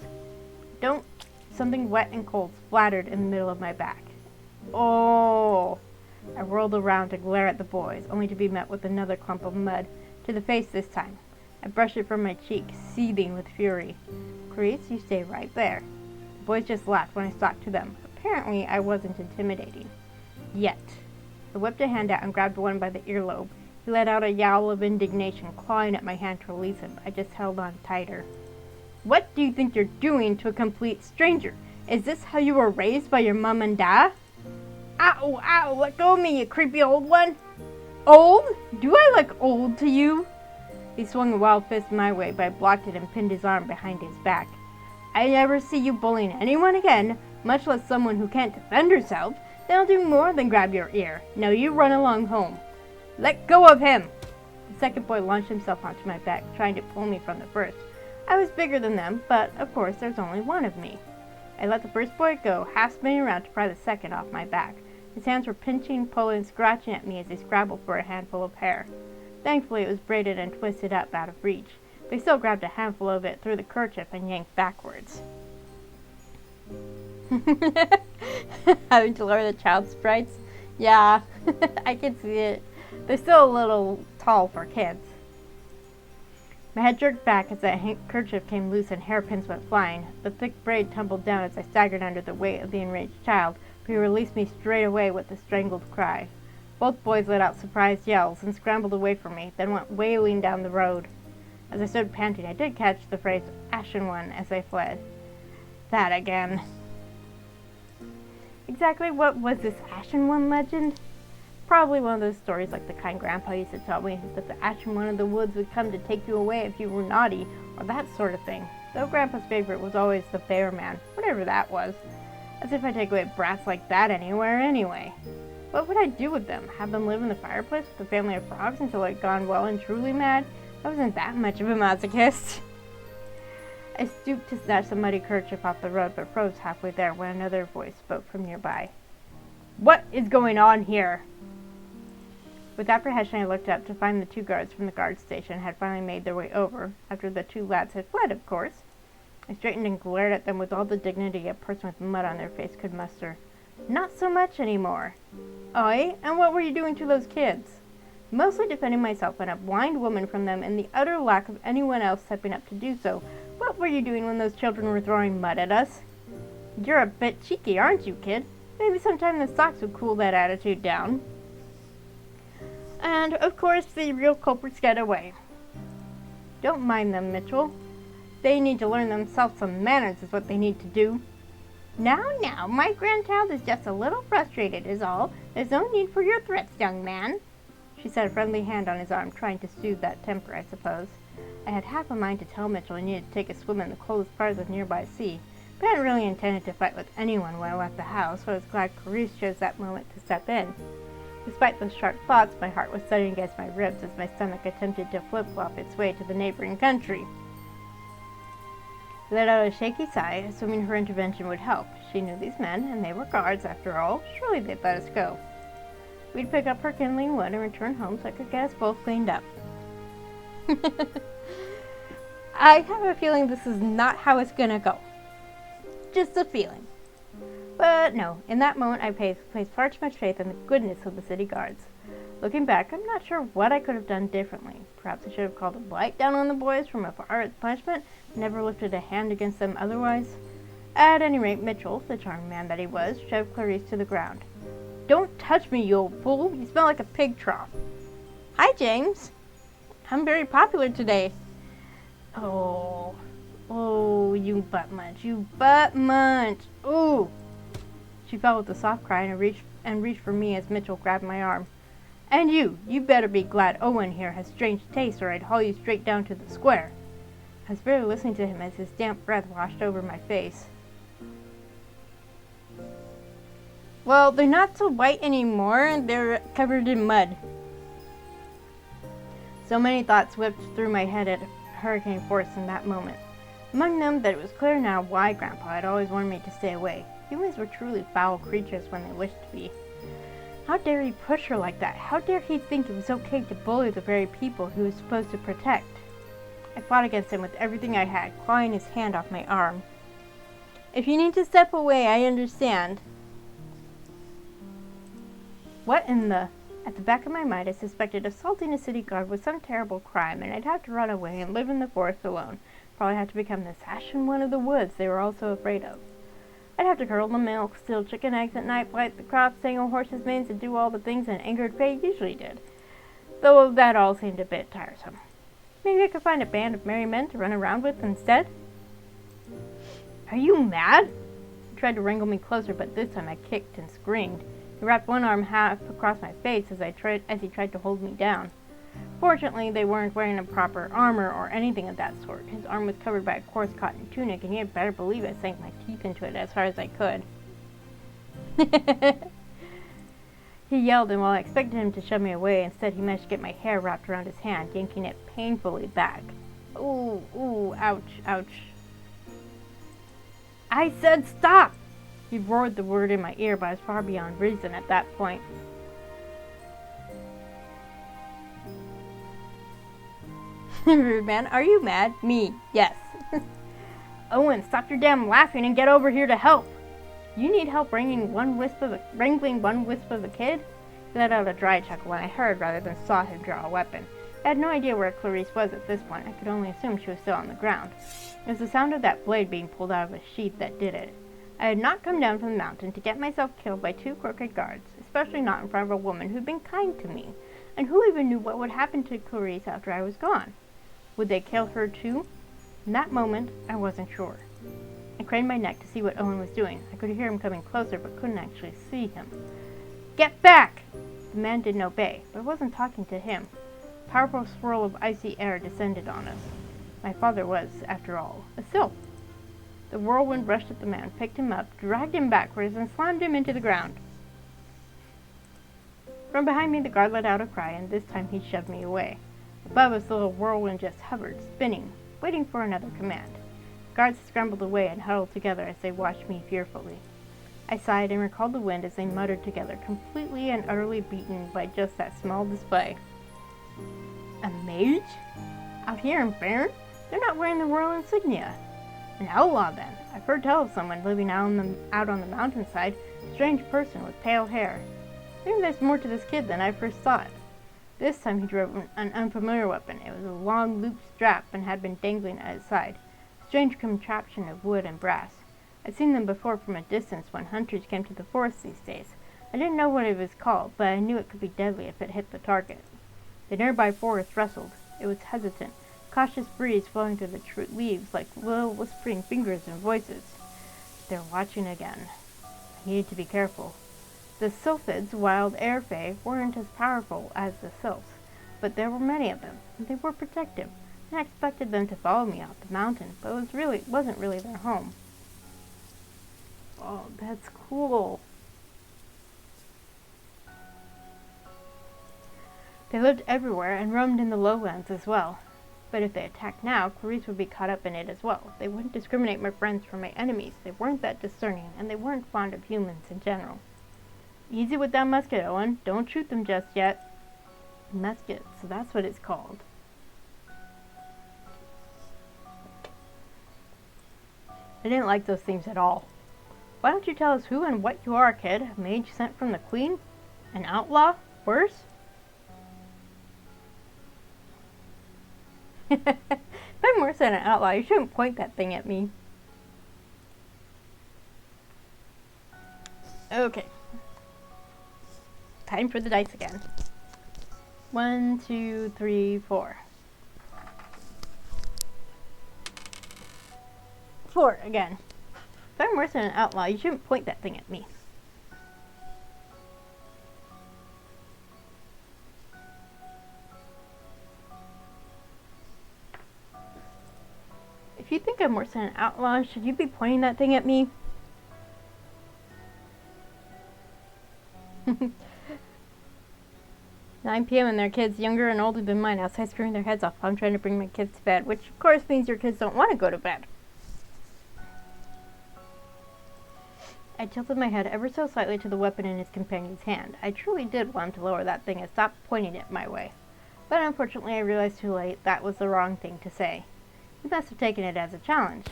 S1: Don't. Something wet and cold splattered in the middle of my back. Oh! I whirled around to glare at the boys, only to be met with another clump of mud, to the face this time. I brushed it from my cheek, seething with fury. Clarice, you stay right there. The boys just laughed when I stalked to them. Apparently, I wasn't intimidating. Yet. I whipped a hand out and grabbed one by the earlobe. He let out a yowl of indignation, clawing at my hand to release him. I just held on tighter. What do you think you're doing to a complete stranger? Is this how you were raised by your mom and dad? Ow, ow, let go of me, you creepy old one. Old? Do I look old to you? He swung a wild fist my way, but I blocked it and pinned his arm behind his back. I never see you bullying anyone again, much less someone who can't defend herself. Then I'll do more than grab your ear. Now you run along home. Let go of him! The second boy launched himself onto my back, trying to pull me from the first. I was bigger than them, but of course there's only one of me. I let the first boy go, half spinning around to pry the second off my back. His hands were pinching, pulling, scratching at me as he scrabbled for a handful of hair. Thankfully it was braided and twisted up out of reach. They still grabbed a handful of it through the kerchief and yanked backwards. Having to lower the child sprites? Yeah, I can see it. They're still a little tall for kids. My head jerked back as that kerchief came loose and hairpins went flying. The thick braid tumbled down as I staggered under the weight of the enraged child, but he released me straight away with a strangled cry. Both boys let out surprised yells and scrambled away from me, then went wailing down the road. As I stood panting, I did catch the phrase "Ashen One" as they fled. That again. Exactly what was this Ashen One legend? Probably one of those stories like the kind Grandpa used to tell me, that the Ashen One of the woods would come to take you away if you were naughty, or that sort of thing. Though Grandpa's favorite was always the Bear Man, whatever that was. As if I'd take away brats like that anywhere anyway. What would I do with them? Have them live in the fireplace with a family of frogs until I'd gone well and truly mad? I wasn't that much of a masochist. I stooped to snatch the muddy kerchief off the road, but froze halfway there when another voice spoke from nearby. What is going on here? With apprehension, I looked up to find the 2 guards from the guard station had finally made their way over, after the 2 lads had fled, of course. I straightened and glared at them with all the dignity a person with mud on their face could muster. Not so much anymore. Oi, and what were you doing to those kids? Mostly defending myself and a blind woman from them and the utter lack of anyone else stepping up to do so. What were you doing when those children were throwing mud at us? You're a bit cheeky, aren't you, kid? Maybe sometime the socks would cool that attitude down. And, of course, the real culprits get away. Don't mind them, Mitchell. They need to learn themselves some manners is what they need to do. Now, my grandchild is just a little frustrated is all. There's no need for your threats, young man. She set a friendly hand on his arm, trying to soothe that temper, I suppose. I had half a mind to tell Mitchell he needed to take a swim in the coldest part of the nearby sea, but I hadn't really intended to fight with anyone when I left the house, so I was glad Clarice chose that moment to step in. Despite those sharp thoughts, my heart was thudding against my ribs as my stomach attempted to flip-flop its way to the neighboring country. I let out a shaky sigh, assuming her intervention would help. She knew these men, and they were guards, after all. Surely they'd let us go. We'd pick up her kindling wood and return home so I could get us both cleaned up. I have a feeling this is not how it's gonna go. Just a feeling. But no, in that moment I placed far too much faith in the goodness of the city guards. Looking back, I'm not sure what I could have done differently. Perhaps I should have called a blight down on the boys from afar as punishment, never lifted a hand against them otherwise. At any rate, Mitchell, the charming man that he was, shoved Clarice to the ground. Don't touch me, you old fool. You smell like a pig trough. Hi, James. I'm very popular today. Oh, you butt munch. Ooh. She fell with a soft cry and reached for me as Mitchell grabbed my arm. And you better be glad Owen here has strange taste or I'd haul you straight down to the square. I was barely listening to him as his damp breath washed over my face. Well, they're not so white anymore, they're covered in mud. So many thoughts whipped through my head at hurricane force in that moment. Among them, that it was clear now why Grandpa had always wanted me to stay away. Humans were truly foul creatures when they wished to be. How dare he push her like that? How dare he think it was okay to bully the very people he was supposed to protect? I fought against him with everything I had, clawing his hand off my arm. If you need to step away, I understand. What in the... At the back of my mind, I suspected assaulting a city guard was some terrible crime, and I'd have to run away and live in the forest alone. Probably have to become the Sashin one of the woods they were all so afraid of. I'd have to curdle the milk, steal chicken eggs at night, blight the crops, dangle horses' manes, and do all the things an angered Fae usually did. Though that all seemed a bit tiresome. Maybe I could find a band of merry men to run around with instead? Are you mad? He tried to wrangle me closer, but this time I kicked and screamed. He wrapped one arm half across my face as he tried to hold me down. Fortunately, they weren't wearing a proper armor or anything of that sort. His arm was covered by a coarse cotton tunic, and you had better believe I sank my teeth into it as hard as I could. He yelled, and while I expected him to shove me away, instead he managed to get my hair wrapped around his hand, yanking it painfully back. Ooh, ouch, ouch. I said stop! He roared the word in my ear, but I was far beyond reason at that point. Rude man, are you mad? Me, yes. Owen, stop your damn laughing and get over here to help. You need help wrangling one wisp of a kid? He let out a dry chuckle, and I heard rather than saw him draw a weapon. I had no idea where Clarice was at this point. I could only assume she was still on the ground. It was the sound of that blade being pulled out of a sheath that did it. I had not come down from the mountain to get myself killed by 2 crooked guards, especially not in front of a woman who'd been kind to me. And who even knew what would happen to Clarice after I was gone? Would they kill her too? In that moment, I wasn't sure. I craned my neck to see what Owen was doing. I could hear him coming closer, but couldn't actually see him. Get back! The man didn't obey, but I wasn't talking to him. A powerful swirl of icy air descended on us. My father was, after all, a sylph. The whirlwind rushed at the man, picked him up, dragged him backwards, and slammed him into the ground. From behind me, the guard let out a cry, and this time he shoved me away. Above us, the little whirlwind just hovered, spinning, waiting for another command. The guards scrambled away and huddled together as they watched me fearfully. I sighed and recalled the wind as they muttered together, completely and utterly beaten by just that small display. A mage? Out here in Faerie? They're not wearing the royal insignia. An outlaw, then. I've heard tell of someone living out on the mountainside, a strange person with pale hair. Maybe there's more to this kid than I first thought. This time he drove an unfamiliar weapon. It was a long looped strap and had been dangling at his side, a strange contraption of wood and brass. I'd seen them before from a distance when hunters came to the forest these days. I didn't know what it was called, but I knew it could be deadly if it hit the target. The nearby forest rustled. It was hesitant, cautious breeze flowing through the leaves like little whispering fingers and voices. They're watching again. I needed to be careful. The Sylphids, wild air fae, weren't as powerful as the Sylphs, but there were many of them, and they were protective. I expected them to follow me out the mountain, but it wasn't really their home. Oh, that's cool. They lived everywhere and roamed in the lowlands as well. But if they attacked now, Clarice would be caught up in it as well. They wouldn't discriminate my friends from my enemies. They weren't that discerning, and they weren't fond of humans in general. Easy with that musket, Owen. Don't shoot them just yet. Musket, so that's what it's called. I didn't like those things at all. Why don't you tell us who and what you are, kid? A mage sent from the queen? An outlaw? Worse? If I'm worse than an outlaw, you shouldn't point that thing at me. Okay. Time for the dice again. 1, 2, 3, 4. 4 again. If I'm worse than an outlaw, you shouldn't point that thing at me. If you think I'm worse than an outlaw, should you be pointing that thing at me? 9 p.m. and their kids younger and older than mine outside screaming their heads off. I'm trying to bring my kids to bed, which of course means your kids don't want to go to bed. I tilted my head ever so slightly to the weapon in his companion's hand. I truly did want him to lower that thing and stop pointing it my way. But unfortunately I realized too late that was the wrong thing to say. He must have taken it as a challenge.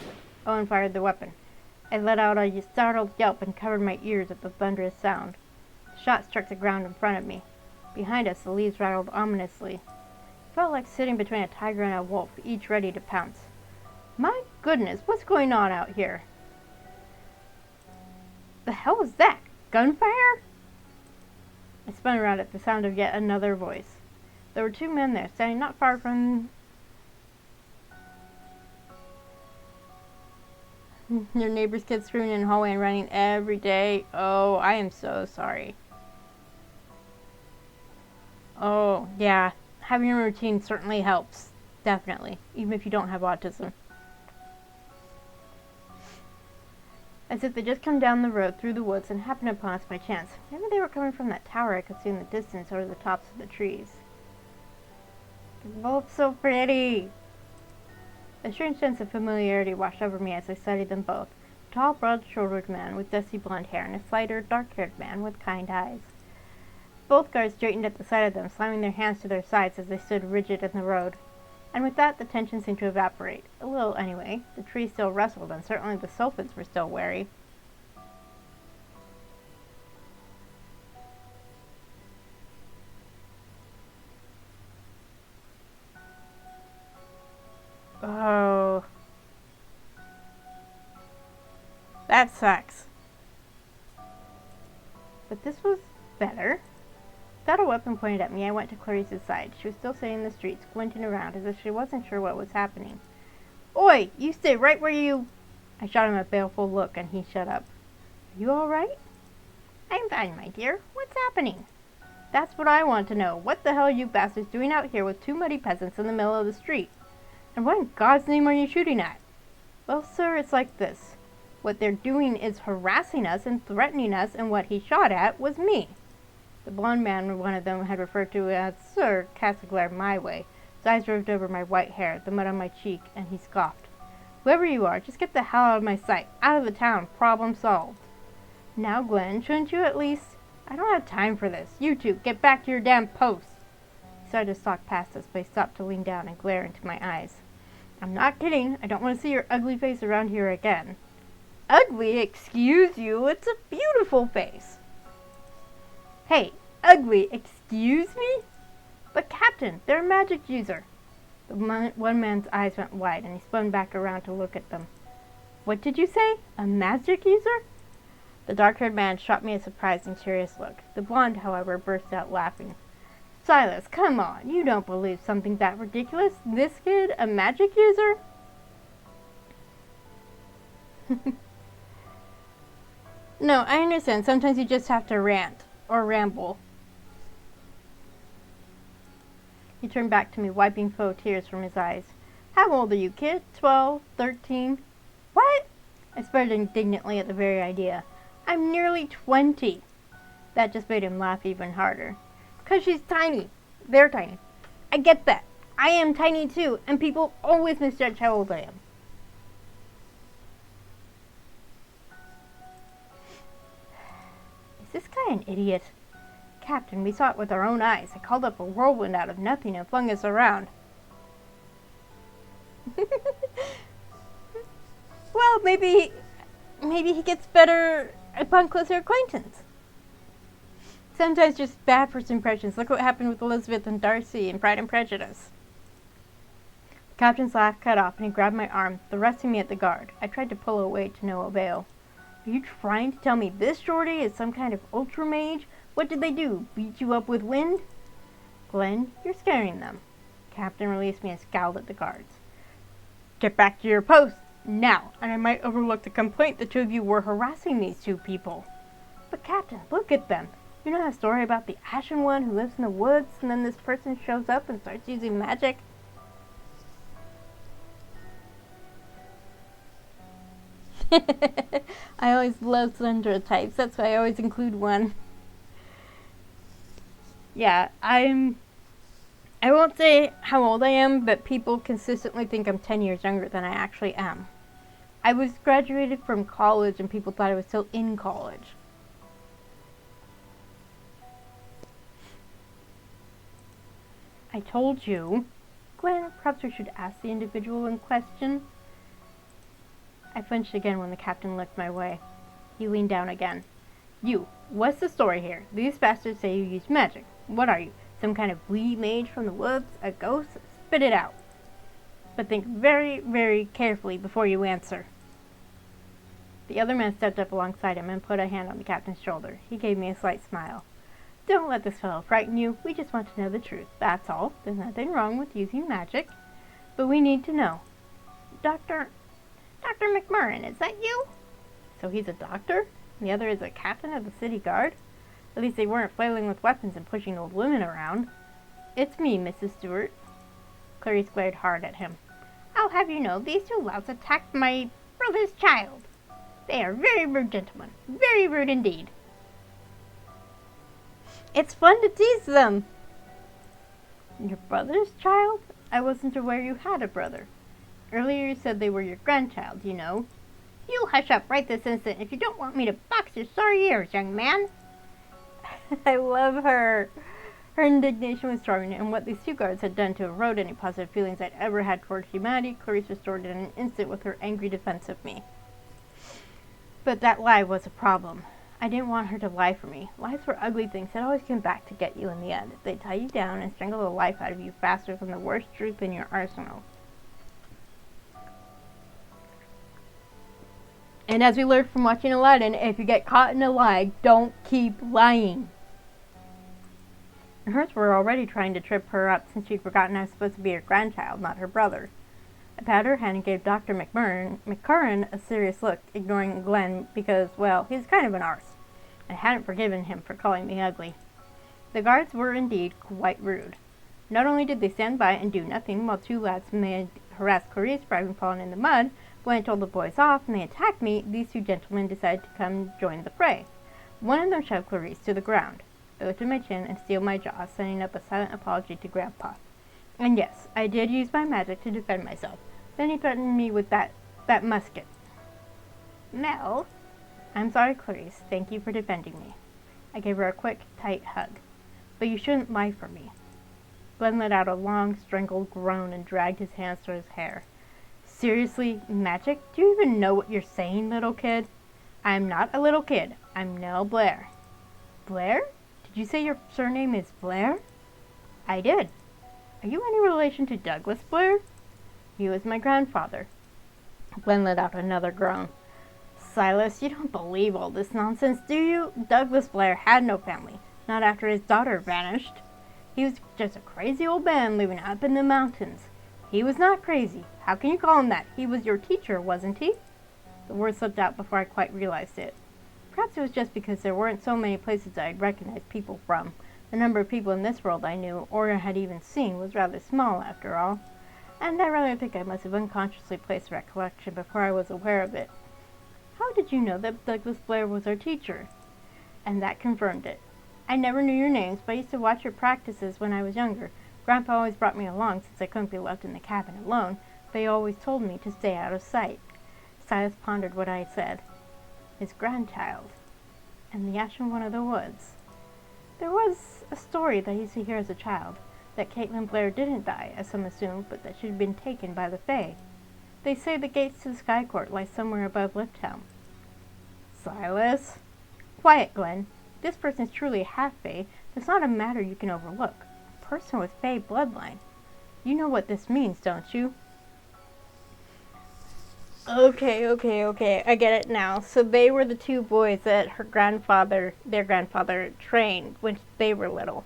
S1: Owen fired the weapon. I let out a startled yelp and covered my ears at the thunderous sound. The shot struck the ground in front of me. Behind us, the leaves rattled ominously. It felt like sitting between a tiger and a wolf, each ready to pounce. My goodness, what's going on out here? The hell was that? Gunfire? I spun around at the sound of yet another voice. There were 2 men there, standing not far from your neighbor's kids screaming in the hallway and running every day. Oh, I am so sorry. Oh, yeah. Having a routine certainly helps. Definitely. Even if you don't have autism. As if they just come down the road through the woods and happened upon us by chance. Maybe they were coming from that tower I could see in the distance over the tops of the trees. They're both so pretty. A strange sense of familiarity washed over me as I studied them both. A tall, broad-shouldered man with dusty blonde hair and a slighter, dark-haired man with kind eyes. Both guards straightened at the sight of them, slamming their hands to their sides as they stood rigid in the road. And with that, the tension seemed to evaporate. A little, anyway. The trees still rustled, and certainly the Sylphids were still wary. Oh. That sucks. But this was better. Without a weapon pointed at me, I went to Clarice's side. She was still sitting in the street, squinting around as if she wasn't sure what was happening. Oi! You stay right where you... I shot him a baleful look, and he shut up. Are you all right? I'm fine, my dear. What's happening? That's what I want to know. What the hell are you bastards doing out here with 2 muddy peasants in the middle of the street? And what in God's name are you shooting at? Well, sir, it's like this. What they're doing is harassing us and threatening us, and what he shot at was me. The blond man one of them had referred to as Sir cast a glare my way. His eyes roved over my white hair, the mud on my cheek, and he scoffed. Whoever you are, just get the hell out of my sight. Out of the town. Problem solved. Now, Glenn, shouldn't you at least... I don't have time for this. You two, get back to your damn posts. He started to stalk past us, but he stopped to lean down and glare into my eyes. I'm not kidding. I don't want to see your ugly face around here again. Ugly? Excuse you. It's a beautiful face. Hey, ugly, excuse me? But Captain, they're a magic user. The one man's eyes went wide, and he spun back around to look at them. What did you say? A magic user? The dark-haired man shot me a surprised and curious look. The blonde, however, burst out laughing. Silas, come on. You don't believe something that ridiculous? This kid, a magic user? No, I understand. Sometimes you just have to rant. Or ramble. He turned back to me, wiping faux tears from his eyes. How old are you, kid? 12? 13? What? I spluttered indignantly at the very idea. I'm nearly 20. That just made him laugh even harder. 'Cause she's tiny. They're tiny. I get that. I am tiny too, and people always misjudge how old I am. Is this guy an idiot? Captain, we saw it with our own eyes. I called up a whirlwind out of nothing and flung us around. Well, maybe he gets better upon closer acquaintance. Sometimes just bad first impressions. Look what happened with Elizabeth and Darcy in Pride and Prejudice. The captain's laugh cut off, and he grabbed my arm, thrusting me at the guard. I tried to pull away to no avail. Are you trying to tell me this shorty is some kind of ultra mage? What did they do? Beat you up with wind? Glenn, you're scaring them. The captain released me and scowled at the guards. Get back to your post, now, and I might overlook the complaint the two of you were harassing these two people. But Captain, look at them. You know that story about the Ashen One who lives in the woods, and then this person shows up and starts using magic? I always love Slender types. That's why I always include one. Yeah, I won't say how old I am, but people consistently think I'm 10 years younger than I actually am. I was graduated from college and people thought I was still in college. I told you. Glenn, perhaps we should ask the individual in question. I flinched again when the captain looked my way. He leaned down again. You, what's the story here? These bastards say you use magic. What are you? Some kind of wee mage from the woods? A ghost? Spit it out. But think very, very carefully before you answer. The other man stepped up alongside him and put a hand on the captain's shoulder. He gave me a slight smile. Don't let this fellow frighten you. We just want to know the truth. That's all. There's nothing wrong with using magic. But we need to know. Dr. McMurrin, is that you? So he's a doctor? And the other is a captain of the city guard? At least they weren't flailing with weapons and pushing old women around. It's me, Mrs. Stewart. Clarice glared hard at him. I'll have you know, these two louts attacked my brother's child. They are very rude gentlemen. Very rude indeed. It's fun to tease them. Your brother's child? I wasn't aware you had a brother. Earlier you said they were your grandchild, you know. You hush up right this instant if you don't want me to box your sorry ears, young man. I love her. Her indignation was charming, and what these two guards had done to erode any positive feelings I'd ever had toward humanity, Clarice restored in an instant with her angry defense of me. But that lie was a problem. I didn't want her to lie for me. Lies were ugly things that always came back to get you in the end. They tie you down and strangle the life out of you faster than the worst truth in your arsenal. And as we learned from watching Aladdin, if you get caught in a lie, don't keep lying. Hers were already trying to trip her up since she'd forgotten I was supposed to be her grandchild, not her brother. I patted her hand and gave Dr. McCurran a serious look, ignoring Glenn because, well, he's kind of an arse. I hadn't forgiven him for calling me ugly. The guards were indeed quite rude. Not only did they stand by and do nothing while two lads made harass Clarice for having fallen in the mud, when I told the boys off and they attacked me, these two gentlemen decided to come join the fray. One of them shoved Clarice to the ground. I lifted my chin and steeled my jaw, sending up a silent apology to Grandpa. And yes, I did use my magic to defend myself. Then he threatened me with that musket. Mel, I'm sorry, Clarice. Thank you for defending me. I gave her a quick, tight hug. But you shouldn't lie for me. Glenn let out a long, strangled groan and dragged his hands through his hair. Seriously, magic? Do you even know what you're saying, little kid? I'm not a little kid. I'm Nell Blair. Blair? Did you say your surname is Blair? I did. Are you any relation to Douglas Blair? He was my grandfather. Glenn let out another groan. Silas, you don't believe all this nonsense, do you? Douglas Blair had no family, not after his daughter vanished. He was just a crazy old man living up in the mountains. He was not crazy. How can you call him that? He was your teacher, wasn't he? The word slipped out before I quite realized it. Perhaps it was just because there weren't so many places I'd recognize people from. The number of people in this world I knew, or had even seen, was rather small, after all. And I rather think I must have unconsciously placed recollection before I was aware of it. How did you know that Douglas Blair was our teacher? And that confirmed it. I never knew your names, but I used to watch your practices when I was younger. Grandpa always brought me along since I couldn't be left in the cabin alone, but he always told me to stay out of sight. Silas pondered what I had said. His grandchild. And the ash in one of the woods. There was a story that I used to hear as a child, that Caitlin Blair didn't die, as some assumed, but that she had been taken by the Fae. They say the gates to the Sky Court lie somewhere above Lifttown. Silas? Quiet, Glenn. This person is truly a half-Fae. That's not a matter you can overlook. A person with Fae bloodline. You know what this means, don't you? Okay. I get it now. So they were the two boys that their grandfather, trained when they were little.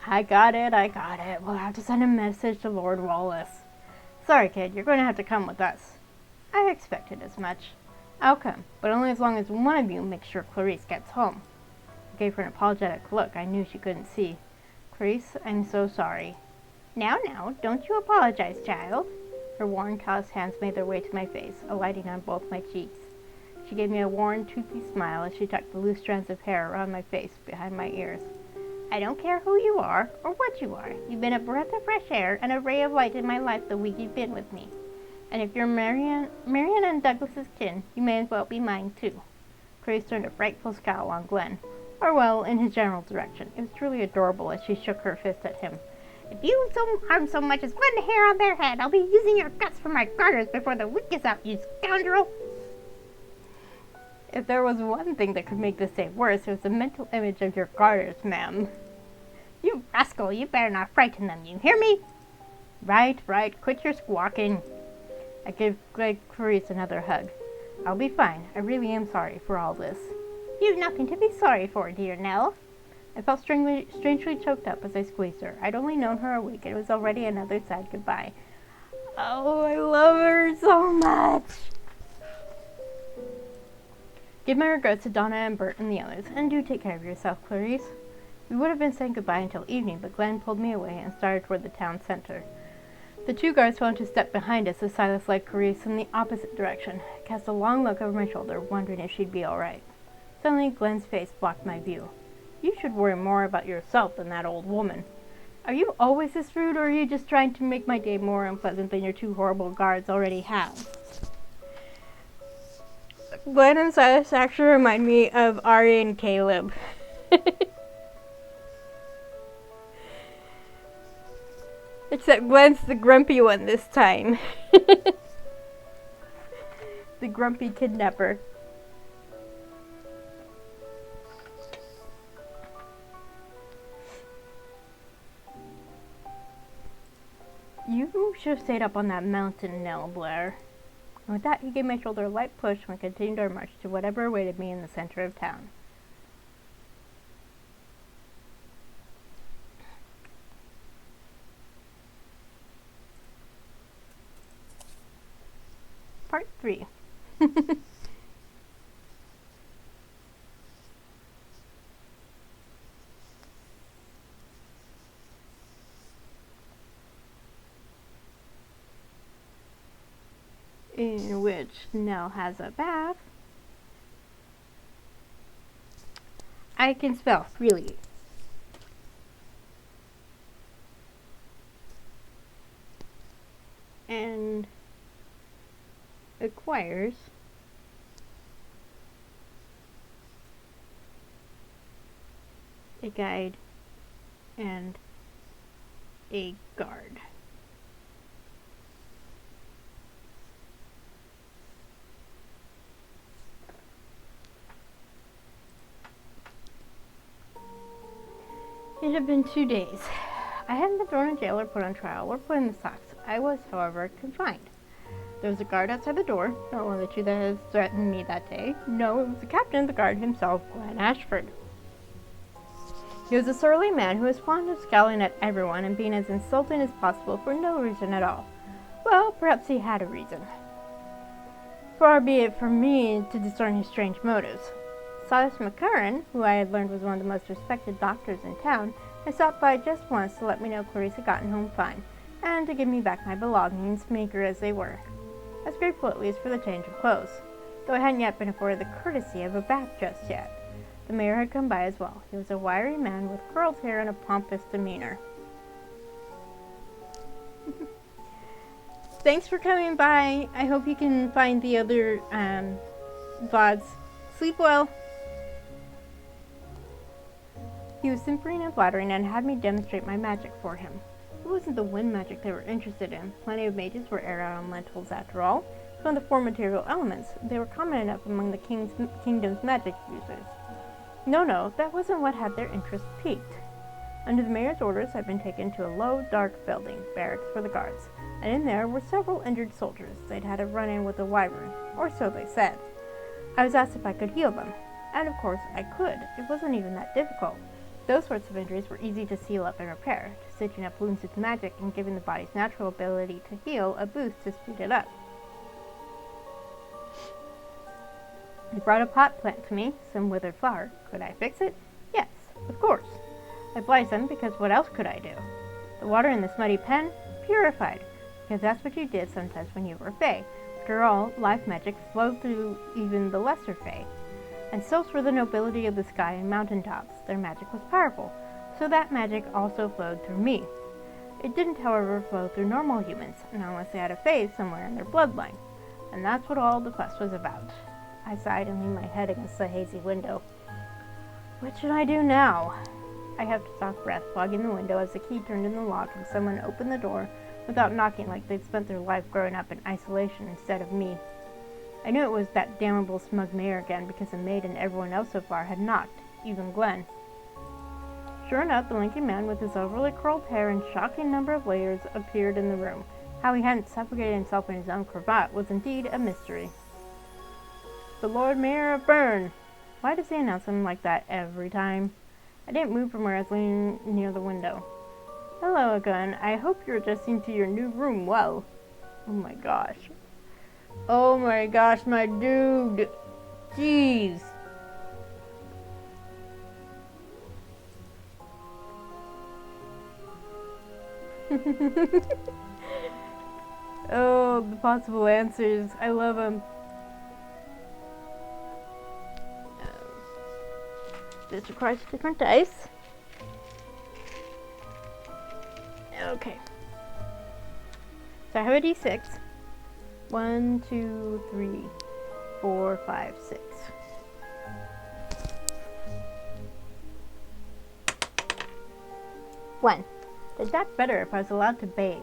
S1: I got it. We'll have to send a message to Lord Wallace. Sorry, kid, you're going to have to come with us. I expected as much. I'll come, but only as long as one of you makes sure Clarice gets home. I gave her an apologetic look I knew she couldn't see. Clarice, I'm so sorry. Now, don't you apologize, child. Her worn, calloused hands made their way to my face, alighting on both my cheeks. She gave me a worn, toothy smile as she tucked the loose strands of hair around my face behind my ears. I don't care who you are or what you are. You've been a breath of fresh air and a ray of light in my life the week you've been with me. And if you're Marian and Douglas's kin, you may as well be mine too. Grace turned a frightful scowl on Glenn, or well, in his general direction. It was truly adorable as she shook her fist at him. If you harm so much as one hair on their head, I'll be using your guts for my garters before the week is out, you scoundrel! If there was one thing that could make this day worse, it was the mental image of your garters, ma'am. You rascal, you better not frighten them, you hear me? Right, quit your squawking. I gave Clarice another hug. I'll be fine. I really am sorry for all this. You've nothing to be sorry for, dear Nell. I felt strangely choked up as I squeezed her. I'd only known her a week, and it was already another sad goodbye. Oh, I love her so much. Give my regrets to Donna and Bert and the others, and do take care of yourself, Clarice. We would have been saying goodbye until evening, but Glenn pulled me away and started toward the town center. The two guards fell into step behind us as Silas led Clarice in the opposite direction. I cast a long look over my shoulder, wondering if she'd be all right. Suddenly, Glenn's face blocked my view. You should worry more about yourself than that old woman. Are you always this rude, or are you just trying to make my day more unpleasant than your two horrible guards already have? Glenn and Silas actually remind me of Ari and Caleb. Except Glenn's the grumpy one this time. The grumpy kidnapper. You should have stayed up on that mountain, Nell Blair. And with that, he gave my shoulder a light push and we continued our march to whatever awaited me in the center of town. Part 3. In which Nell has a bath. I can spell freely. And acquires a guide, and a guard. It had been 2 days. I hadn't been thrown in jail or put on trial or put in the stocks. I was, however, confined. There was a guard outside the door, not one of the two that had threatened me that day. No, it was the captain of the guard himself, Glenn Ashford. He was a surly man who was fond of scowling at everyone and being as insulting as possible for no reason at all. Well, perhaps he had a reason. Far be it from me to discern his strange motives. Silas McCurran, who I had learned was one of the most respected doctors in town, had stopped by just once to let me know Clarice had gotten home fine, and to give me back my belongings, meager as they were. I was grateful at least for the change of clothes, though I hadn't yet been afforded the courtesy of a bath just yet. The mayor had come by as well. He was a wiry man with curled hair and a pompous demeanor. Thanks for coming by. I hope you can find the other VODs. Sleep well. He was simpering and flattering and had me demonstrate my magic for him. It wasn't the wind magic they were interested in. Plenty of mages were aired out on lentils after all. It's one of the 4 material elements. They were common enough among the kingdom's magic users. No, that wasn't what had their interest piqued. Under the mayor's orders, I'd been taken to a low, dark building, barracks for the guards, and in there were several injured soldiers. They'd had a run-in with a wyvern, or so they said. I was asked if I could heal them, and of course I could. It wasn't even that difficult. Those sorts of injuries were easy to seal up and repair, just stitching up wounds with magic and giving the body's natural ability to heal a boost to speed it up. They brought a pot plant to me, some withered flower. Could I fix it? Yes, of course. I obliged them because what else could I do? The water in this muddy pen? Purified, because that's what you did sometimes when you were Fae. After all, life magic flowed through even the lesser Fae. And sylphs were the nobility of the sky and mountaintops. Their magic was powerful, so that magic also flowed through me. It didn't, however, flow through normal humans, not unless they had a Fae somewhere in their bloodline. And that's what all the fuss was about. I sighed and leaned my head against the hazy window. What should I do now? I had a soft breath, fogging the window as the key turned in the lock and someone opened the door without knocking, like they'd spent their life growing up in isolation instead of me. I knew it was that damnable smug mayor again because the maid and everyone else so far had knocked, even Glenn. Sure enough, the lanky man with his overly curled hair and shocking number of layers appeared in the room. How he hadn't suffocated himself in his own cravat was indeed a mystery. The Lord Mayor of Bern! Why does he announce him like that every time? I didn't move from where I was leaning near the window. Hello again. I hope you're adjusting to your new room well. Oh my gosh. Oh my gosh, my dude. Jeez. Oh, the possible answers. I love them. This requires different dice. Okay. So I have a d6. 1, 2, 3, 4, 5, 6. One. Is that better if I was allowed to bathe?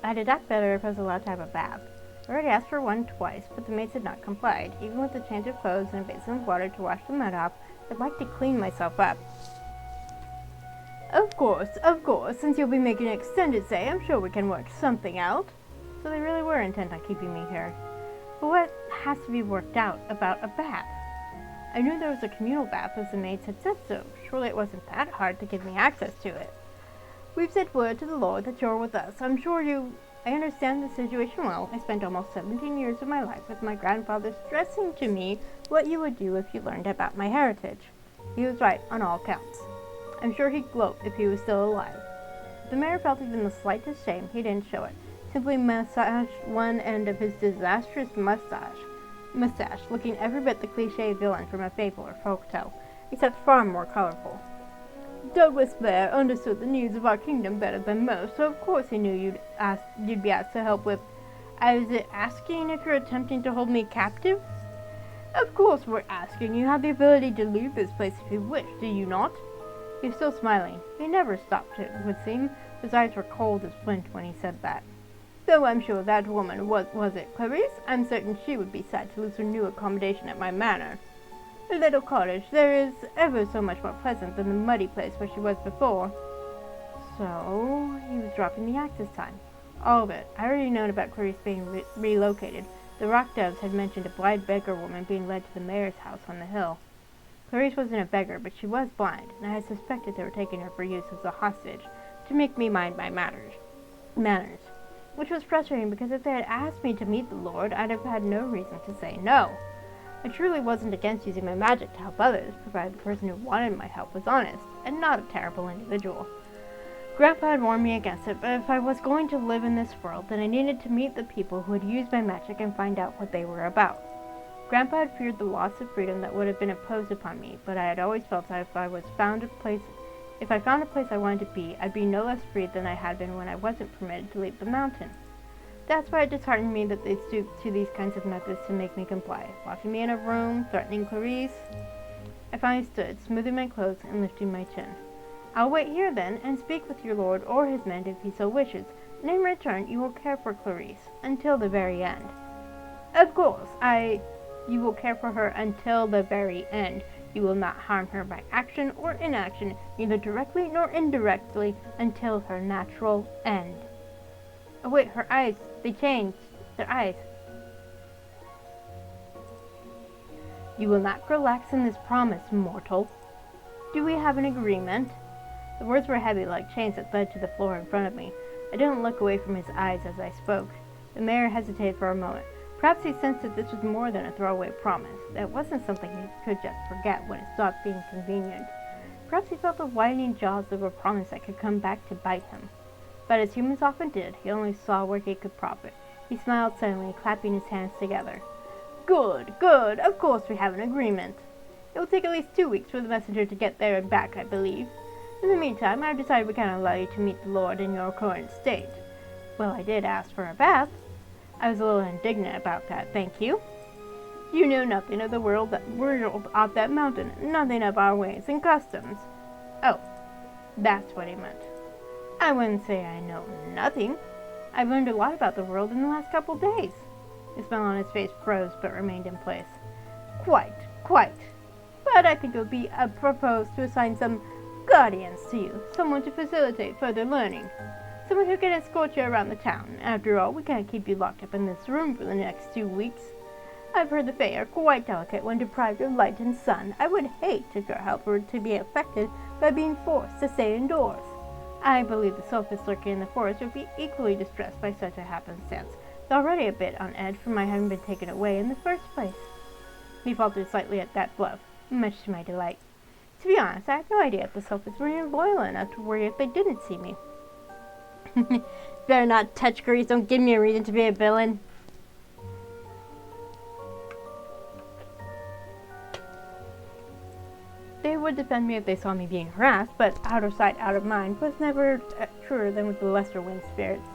S1: I'd adapt better if I was allowed to have a bath. I already asked for one twice, but the maids had not complied. Even with a change of clothes and a basin of water to wash the mud off, I'd like to clean myself up. Of course, since you'll be making an extended stay, I'm sure we can work something out. So they really were intent on keeping me here. But what has to be worked out about a bath? I knew there was a communal bath as the maids had said so. Surely it wasn't that hard to give me access to it. We've sent word to the Lord that you're with us. I'm sure I understand the situation well. I spent almost 17 years of my life with my grandfather stressing to me what you would do if you learned about my heritage. He was right on all counts. I'm sure he'd gloat if he was still alive. If the mayor felt even the slightest shame, he didn't show it. Simply massaged one end of his disastrous mustache. mustache, looking every bit the cliché villain from a fable or folktale, except far more colorful. Douglas Blair understood the needs of our kingdom better than most, so of course he knew you'd be asked to help with. I was asking if you're attempting to hold me captive? Of course we're asking. You have the ability to leave this place if you wish, do you not? He was still smiling. He never stopped, it would seem. His eyes were cold as flint when he said that. Though I'm sure that woman was it Clarice? I'm certain she would be sad to lose her new accommodation at my manor. The little cottage there is ever so much more pleasant than the muddy place where she was before. So, he was dropping the axe this time. All of it. I already known about Clarice being relocated. The rock doves had mentioned a blind beggar woman being led to the mayor's house on the hill. Clarice wasn't a beggar, but she was blind, and I had suspected they were taking her for use as a hostage, to make me mind my manners. Which was frustrating because if they had asked me to meet the Lord, I'd have had no reason to say no. I truly wasn't against using my magic to help others, provided the person who wanted my help was honest, and not a terrible individual. Grandpa had warned me against it, but if I was going to live in this world, then I needed to meet the people who had used my magic and find out what they were about. Grandpa had feared the loss of freedom that would have been imposed upon me, but I had always felt that if I found a place I wanted to be, I'd be no less free than I had been when I wasn't permitted to leave the mountain. That's why it disheartened me that they stooped to these kinds of methods to make me comply, locking me in a room, threatening Clarice. I finally stood, smoothing my clothes and lifting my chin. I'll wait here then, and speak with your lord or his men if he so wishes, and in return you will care for Clarice, until the very end. Of course, you will care for her until the very end. You will not harm her by action or inaction, neither directly nor indirectly, until her natural end. Oh wait, her eyes, they changed. Their eyes. You will not relax in this promise, mortal. Do we have an agreement? The words were heavy like chains that led to the floor in front of me. I didn't look away from his eyes as I spoke. The mayor hesitated for a moment. Perhaps he sensed that this was more than a throwaway promise, that it wasn't something he could just forget when it stopped being convenient. Perhaps he felt the widening jaws of a promise that could come back to bite him. But as humans often did, he only saw where he could profit. He smiled suddenly, clapping his hands together. Good, good, of course we have an agreement. It will take at least 2 weeks for the messenger to get there and back, I believe. In the meantime, I've decided we can't allow you to meet the Lord in your current state. Well, I did ask for a bath. I was a little indignant about that, thank you. You know nothing of the world off that mountain, nothing of our ways and customs. Oh, that's what he meant. I wouldn't say I know nothing. I've learned a lot about the world in the last couple days. The smile on his face froze but remained in place. Quite. But I think it would be apropos to assign some guardians to you, someone to facilitate further learning. Someone who can escort you around the town. After all, we can't keep you locked up in this room for the next 2 weeks. I've heard the Fae are quite delicate when deprived of light and sun. I would hate a girl helper to be affected by being forced to stay indoors. I believe the Sylph lurking in the forest would be equally distressed by such a happenstance, though already a bit on edge from my having been taken away in the first place. He faltered slightly at that bluff, much to my delight. To be honest, I had no idea if the Sylphs were even loyal enough to worry if they didn't see me. Better not touch Grease, don't give me a reason to be a villain. They would defend me if they saw me being harassed, but out of sight, out of mind was never truer than with the lesser wind spirits.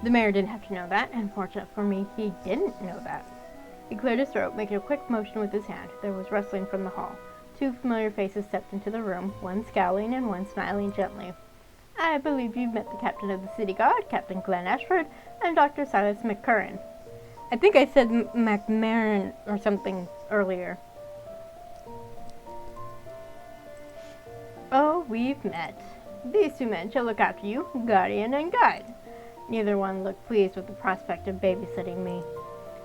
S1: The mayor didn't have to know that, and fortunate for me, he didn't know that. He cleared his throat, making a quick motion with his hand. There was rustling from the hall. 2 familiar faces stepped into the room, one scowling and one smiling gently. I believe you've met the captain of the city guard, Captain Glenn Ashford, and Dr. Silas McCurran. I think I said McMarron or something earlier. Oh, we've met. These 2 men shall look after you, guardian and guide. Neither one looked pleased with the prospect of babysitting me.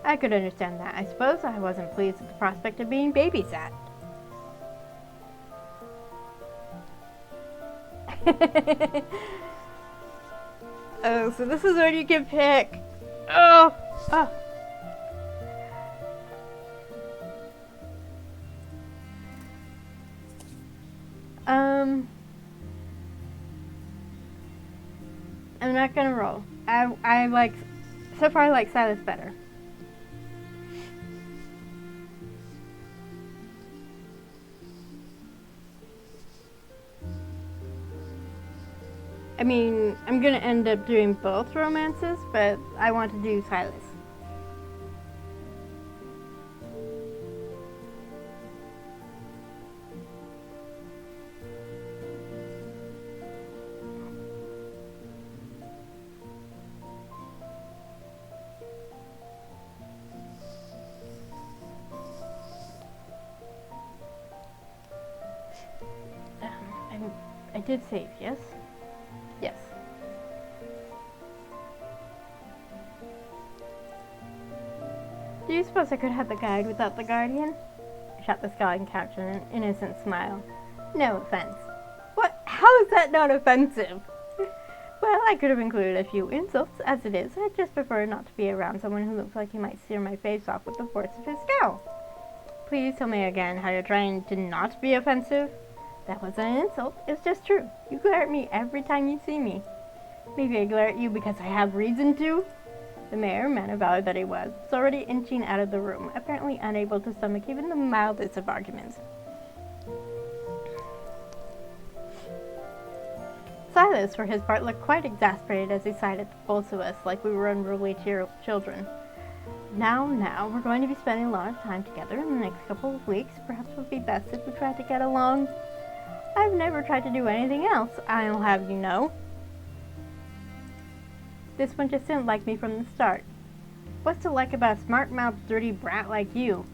S1: I could understand that. I suppose I wasn't pleased with the prospect of being babysat. Oh, so this is where you can pick. Oh. I'm not gonna roll. So far I like Silas better. I mean, I'm gonna end up doing both romances, but I want to do Silas. I did save, yes? Yes. Do you suppose I could have the guide without the guardian? I shot the skulking couch in an innocent smile. No offense. What? How is that not offensive? Well, I could have included a few insults. As it is, I just prefer not to be around someone who looks like he might sear my face off with the force of his scowl. Please tell me again how you're trying to not be offensive. That wasn't an insult. It's just true. You glare at me every time you see me. Maybe I glare at you because I have reason to? The mayor, man of valor that he was already inching out of the room, apparently unable to stomach even the mildest of arguments. Silas, for his part, looked quite exasperated as he sighed at both of us like we were unruly children. Now, we're going to be spending a lot of time together in the next couple of weeks. Perhaps it would be best if we tried to get along. I've never tried to do anything else, I'll have you know. This one just didn't like me from the start. What's to like about a smart-mouthed, dirty brat like you?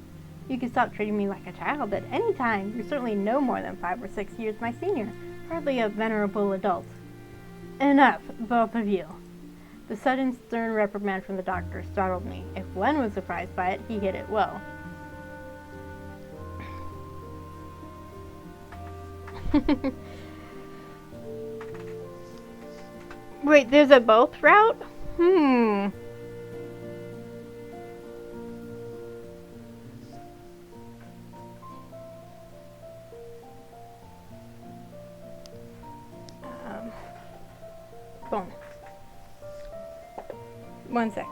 S1: You can stop treating me like a child at any time. You're certainly no more than 5 or 6 years my senior, hardly a venerable adult. Enough, both of you. The sudden, stern reprimand from the doctor startled me. If Gwen was surprised by it, he hid it well. Wait, there's a both route? Boom. One sec.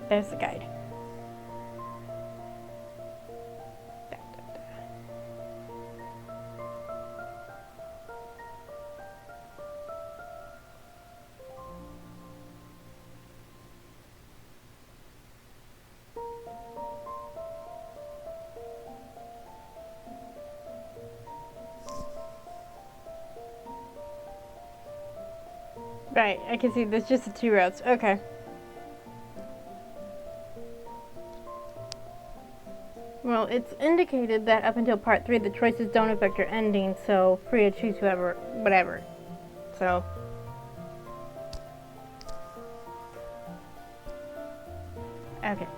S1: There's the guide. Right, I can see there's just the 2 routes. Okay. Well, it's indicated that up until part 3, the choices don't affect your ending, so free to choose whoever, whatever. So. Okay.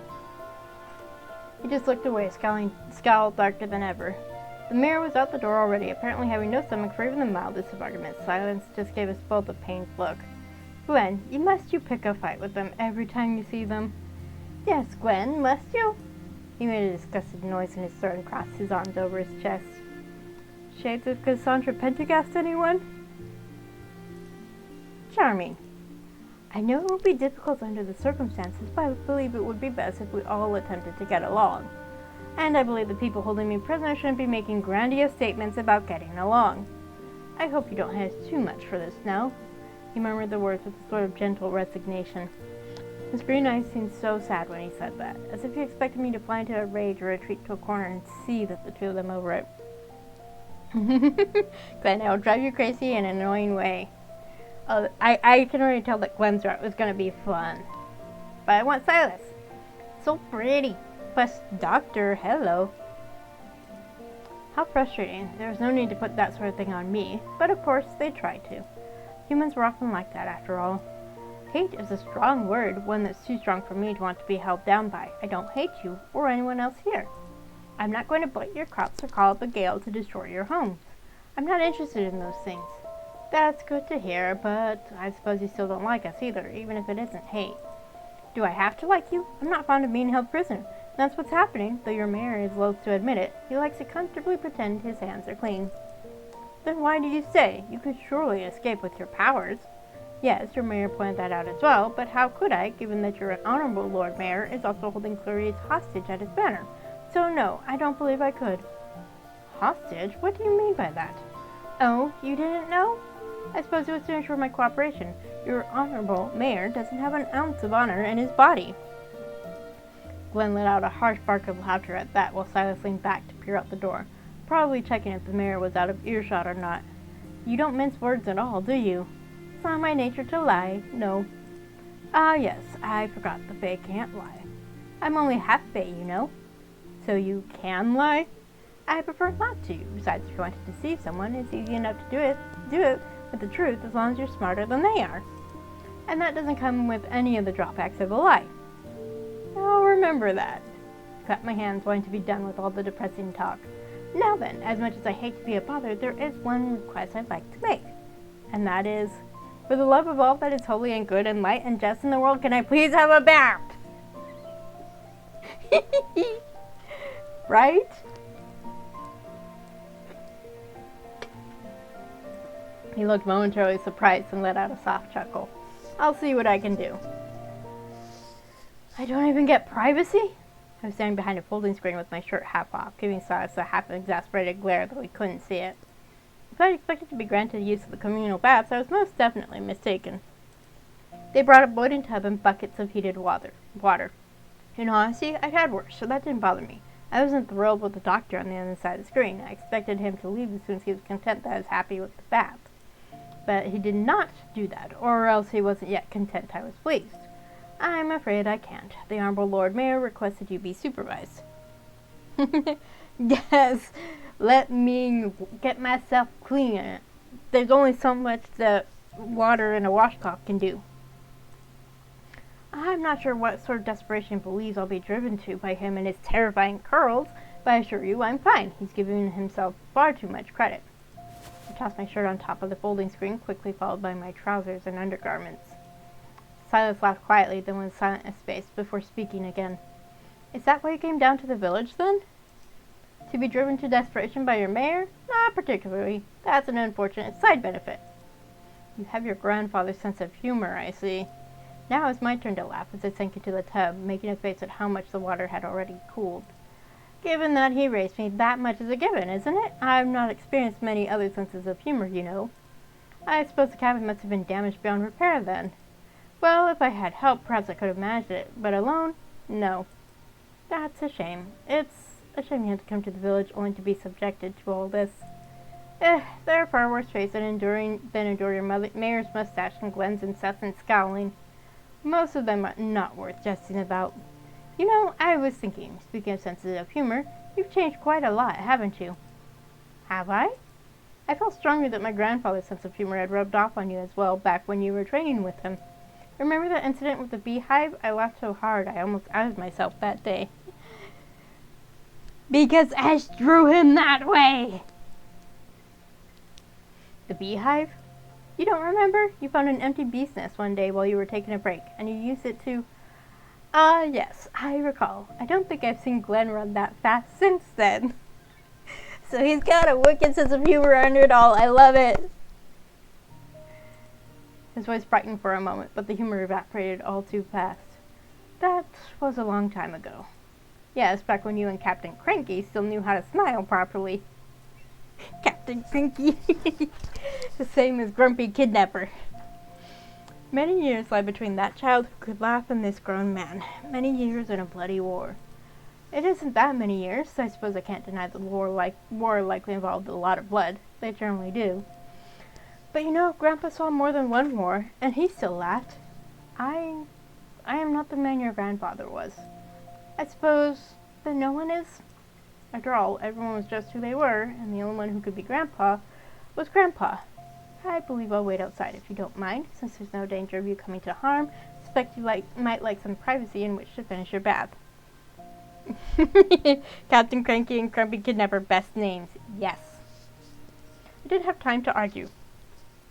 S1: He just looked away, scowl darker than ever. The mayor was out the door already, apparently having no stomach for even the mildest of arguments. Silence just gave us both a pained look. Gwen, must you pick a fight with them every time you see them? Yes, Gwen, must you? He made a disgusted noise in his throat and crossed his arms over his chest. Shades of Cassandra Pendergast, anyone? Charming. I know it will be difficult under the circumstances, but I believe it would be best if we all attempted to get along. And I believe the people holding me prisoner shouldn't be making grandiose statements about getting along. I hope you don't hesitate too much for this now. He murmured the words with a sort of gentle resignation. His green eyes seemed so sad when he said that, as if he expected me to fly into a rage or retreat to a corner and seethe at the two of them over it. Glenn, I will drive you crazy in an annoying way. I can already tell that Gwen's route was going to be fun. But I want Silas. So pretty. Plus, doctor, hello. How frustrating. There's no need to put that sort of thing on me, but of course they try to. Humans were often like that, after all. Hate is a strong word, one that's too strong for me to want to be held down by. I don't hate you, or anyone else here. I'm not going to blight your crops or call up a gale to destroy your homes. I'm not interested in those things. That's good to hear, but I suppose you still don't like us either, even if it isn't hate. Do I have to like you? I'm not fond of being held prisoner. That's what's happening, though your mayor is loath to admit it. He likes to comfortably pretend his hands are clean. Then why do you stay? You could surely escape with your powers. Yes, your mayor pointed that out as well, but how could I, given that your honorable Lord Mayor is also holding Clarice hostage at his banner? So no, I don't believe I could. Hostage? What do you mean by that? Oh, you didn't know? I suppose it was to ensure my cooperation. Your honorable mayor doesn't have an ounce of honor in his body. Glenn let out a harsh bark of laughter at that while Silas leaned back to peer out the door, probably checking if the mayor was out of earshot or not. You don't mince words at all, do you? It's not my nature to lie, no. Ah, yes, I forgot the Fae can't lie. I'm only half Fae, you know. So you can lie? I prefer not to. Besides, if you want to deceive someone, it's easy enough to do it with the truth as long as you're smarter than they are. And that doesn't come with any of the drawbacks of a lie. I'll remember that. I clapped my hands, wanting to be done with all the depressing talk. Now then, as much as I hate to be a bother, there is one request I'd like to make. And that is, for the love of all that is holy and good and light and just in the world, can I please have a bath? Right? He looked momentarily surprised and let out a soft chuckle. I'll see what I can do. I don't even get privacy? I was standing behind a folding screen with my shirt half off, giving Silas a half-exasperated glare, though he couldn't see it. If I expected to be granted use of the communal baths, I was most definitely mistaken. They brought a boiling tub and buckets of heated water. In honesty, I'd had worse, so that didn't bother me. I wasn't thrilled with the doctor on the other side of the screen. I expected him to leave as soon as he was content that I was happy with the bath. But he did not do that, or else he wasn't yet content I was pleased. I'm afraid I can't. The Honorable Lord Mayor requested you be supervised. Yes, let me get myself clean. There's only so much that water in a washcloth can do. I'm not sure what sort of desperation believes I'll be driven to by him and his terrifying curls, but I assure you I'm fine. He's giving himself far too much credit. I tossed my shirt on top of the folding screen, quickly followed by my trousers and undergarments. Silas laughed quietly, then was silent a space before speaking again. Is that why you came down to the village, then? To be driven to desperation by your mayor? Not particularly. That's an unfortunate side benefit. You have your grandfather's sense of humor, I see. Now it's my turn to laugh as I sank into the tub, making a face at how much the water had already cooled. Given that he raised me, that much is a given, isn't it? I've not experienced many other senses of humor, you know. I suppose the cabin must have been damaged beyond repair, then. Well, if I had help, perhaps I could have managed it, but alone? No. That's a shame. It's a shame you had to come to the village only to be subjected to all this. There are far worse fates than endure your mayor's mustache and Glenn's incessant scowling. Most of them are not worth jesting about. You know, I was thinking, speaking of senses of humor, you've changed quite a lot, haven't you? Have I? I felt strongly that my grandfather's sense of humor had rubbed off on you as well back when you were training with him. Remember that incident with the beehive? I laughed so hard I almost outed myself that day. Because Ash drew him that way! The beehive? You don't remember? You found an empty bee's nest one day while you were taking a break, and you used it to... yes, I recall. I don't think I've seen Glenn run that fast since then. So he's got a wicked sense of humor under it all. I love it. His voice brightened for a moment, but the humor evaporated all too fast. That was a long time ago. Yes, back when you and Captain Cranky still knew how to smile properly. Captain Cranky. The same as Grumpy Kidnapper. Many years lie between that child who could laugh and this grown man. Many years in a bloody war. It isn't that many years. I suppose I can't deny the war likely involved a lot of blood. They generally do. But you know, Grandpa saw more than one war, and he still laughed. I am not the man your grandfather was. I suppose that no one is. After all, everyone was just who they were, and the only one who could be Grandpa was Grandpa. I believe I'll wait outside if you don't mind, since there's no danger of you coming to harm. I suspect you might like some privacy in which to finish your bath. Captain Cranky and Grumpy Kidnapper, best names. Yes. I didn't have time to argue.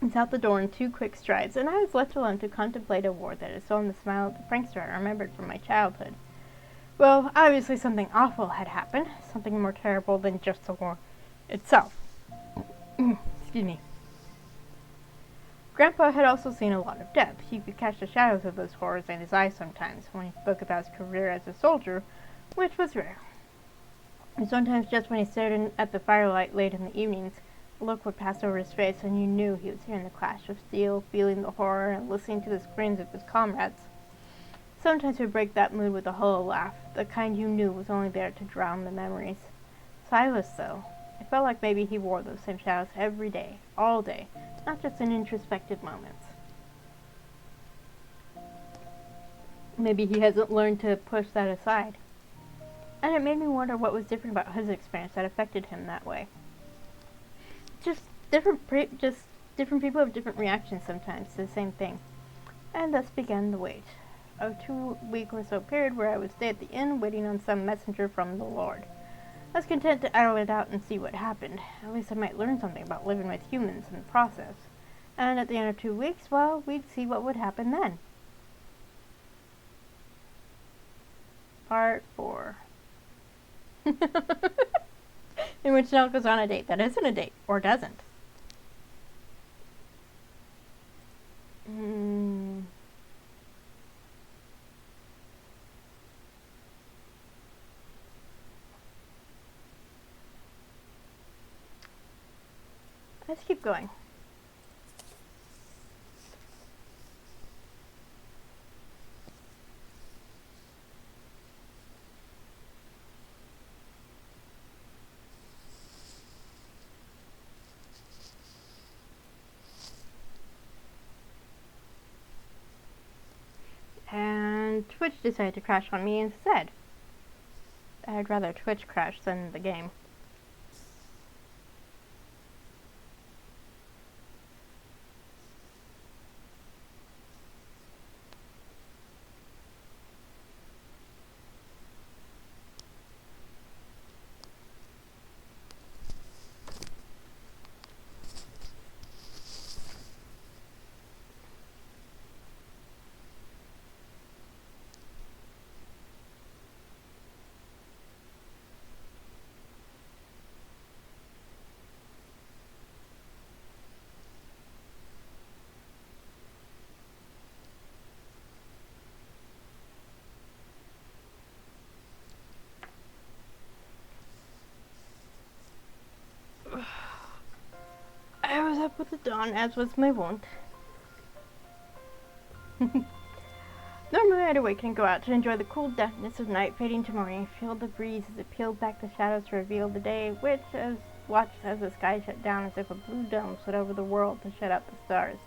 S1: I was out the door in 2 quick strides, and I was left alone to contemplate a war that had stolen the smile of the prankster I remembered from my childhood. Well, obviously something awful had happened, something more terrible than just the war itself. Excuse me. Grandpa had also seen a lot of death. He could catch the shadows of those horrors in his eyes sometimes when he spoke about his career as a soldier, which was rare. And sometimes just when he stared at the firelight late in the evenings, a look would pass over his face and you knew he was hearing the clash of steel, feeling the horror, and listening to the screams of his comrades. Sometimes he would break that mood with a hollow laugh, the kind you knew was only there to drown the memories. Silas, though, it felt like maybe he wore those same shadows every day, all day, not just in introspective moments. Maybe he hasn't learned to push that aside. And it made me wonder what was different about his experience that affected him that way. Just different people have different reactions sometimes to the same thing. And thus began the wait. A 2-week or so period where I would stay at the inn waiting on some messenger from the Lord. I was content to idle it out and see what happened. At least I might learn something about living with humans in the process. And at the end of 2 weeks, well, we'd see what would happen then. Part 4. In which Nell goes on a date that isn't a date, or doesn't. Let's keep going. And Twitch decided to crash on me instead. I'd rather Twitch crash than the game. I was up with the dawn, as was my wont. Normally I'd awaken and go out to enjoy the cool dampness of night fading to morning, feel the breeze as it peeled back the shadows to reveal the day, which watched as the sky shut down as if a blue dome slid over the world to shut out the stars.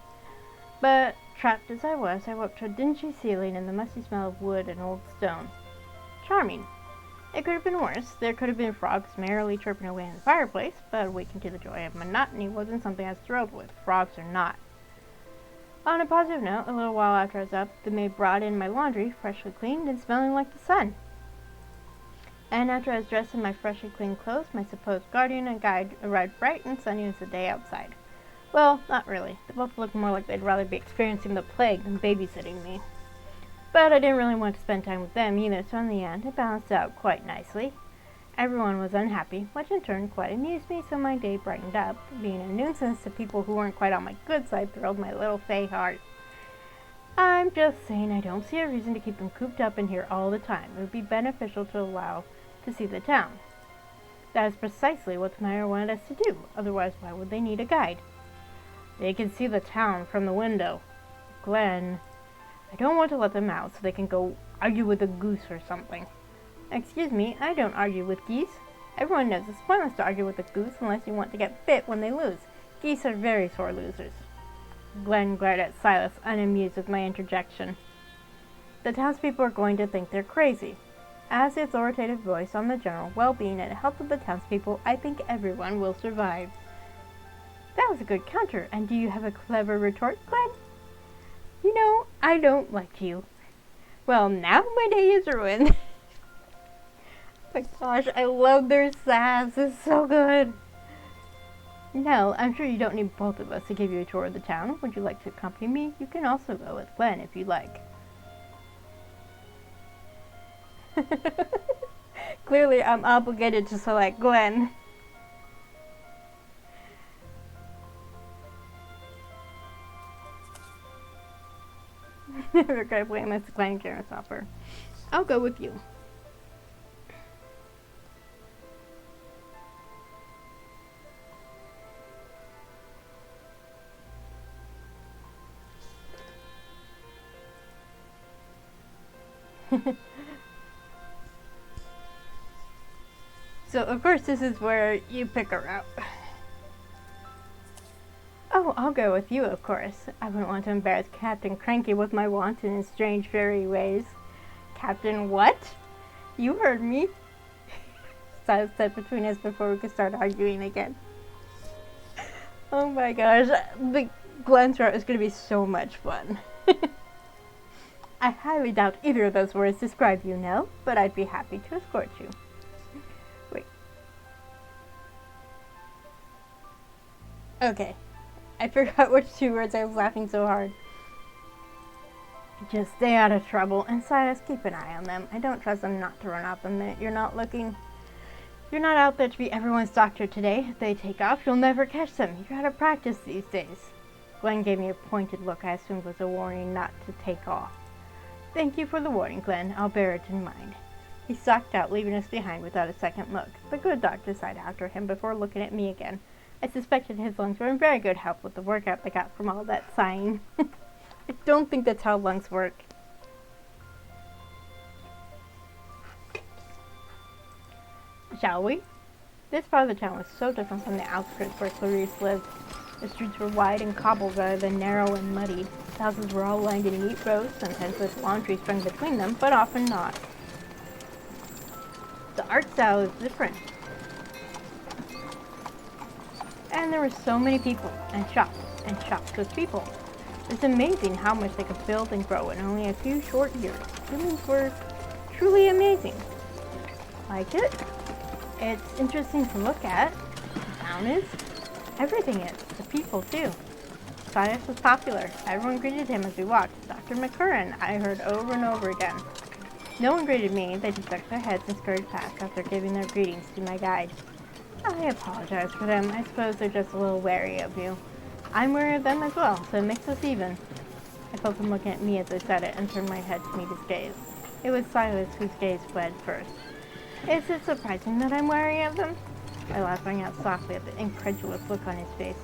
S1: But, trapped as I was, I woke to a dingy ceiling and the musty smell of wood and old stone. Charming. It could have been worse. There could have been frogs merrily chirping away in the fireplace, but awakening to the joy of monotony wasn't something I was thrilled with, frogs or not. On a positive note, a little while after I was up, the maid brought in my laundry, freshly cleaned and smelling like the sun. And after I was dressed in my freshly cleaned clothes, my supposed guardian and guide arrived bright and sunny as the day outside. Well, not really. They both looked more like they'd rather be experiencing the plague than babysitting me. But I didn't really want to spend time with them either, so in the end, it balanced out quite nicely. Everyone was unhappy, which in turn quite amused me, so my day brightened up. Being a nuisance to people who weren't quite on my good side thrilled my little fey heart. I'm just saying I don't see a reason to keep them cooped up in here all the time. It would be beneficial to allow to see the town. That is precisely what the mayor wanted us to do, otherwise why would they need a guide? They can see the town from the window. Glenn, I don't want to let them out so they can go argue with a goose or something. Excuse me, I don't argue with geese. Everyone knows it's pointless to argue with a goose unless you want to get bit when they lose. Geese are very sore losers. Glenn glared at Silas, unamused with my interjection. The townspeople are going to think they're crazy. As the authoritative voice on the general well-being and health of the townspeople, I think everyone will survive. That was a good counter, and do you have a clever retort, Glenn? You know, I don't like you. Well, now my day is ruined. Oh my gosh, I love their sass. It's so good. No, I'm sure you don't need both of us to give you a tour of the town. Would you like to accompany me? You can also go with Glenn if you like. Clearly, I'm obligated to select Glenn. Regrettably, I must decline Karen's offer. I'll go with you. So, of course, this is where you pick a route. Oh, I'll go with you, of course. I wouldn't want to embarrass Captain Cranky with my wanton and strange fairy ways. Captain what? You heard me. Silas said between us before we could start arguing again. Oh my gosh, the glance route is going to be so much fun. I highly doubt either of those words describe you, Nell, but I'd be happy to escort you. Wait. Okay. I forgot which two words I was laughing so hard. Just stay out of trouble, and Silas, keep an eye on them. I don't trust them not to run off the minute you're not looking. You're not out there to be everyone's doctor today. If they take off, you'll never catch them. You gotta practice these days. Glenn gave me a pointed look I assumed was a warning not to take off. Thank you for the warning, Glenn. I'll bear it in mind. He stalked out, leaving us behind without a second look. The good doctor sighed after him before looking at me again. I suspected his lungs were in very good health with the workout they got from all that sighing. I don't think that's how lungs work. Shall we? This part of the town was so different from the outskirts where Clarice lived. The streets were wide and cobbled rather than narrow and muddied. The houses were all lined in neat rows, sometimes with laundry strung between them, but often not. The art style is different. And there were so many people, and shops with people. It's amazing how much they could build and grow in only a few short years. Humans were truly amazing. Like it? It's interesting to look at. The town is. Everything is. The people, too. Silas was popular. Everyone greeted him as we walked. Dr. McCurran, I heard over and over again. No one greeted me. They just shook their heads and scurried past after giving their greetings to my guide. I apologize for them. I suppose they're just a little wary of you. I'm wary of them as well, so it makes us even. I felt him looking at me as I said it and turned my head to meet his gaze. It was Silas whose gaze fled first. Is it surprising that I'm wary of them? I laughed, rang out softly at the incredulous look on his face.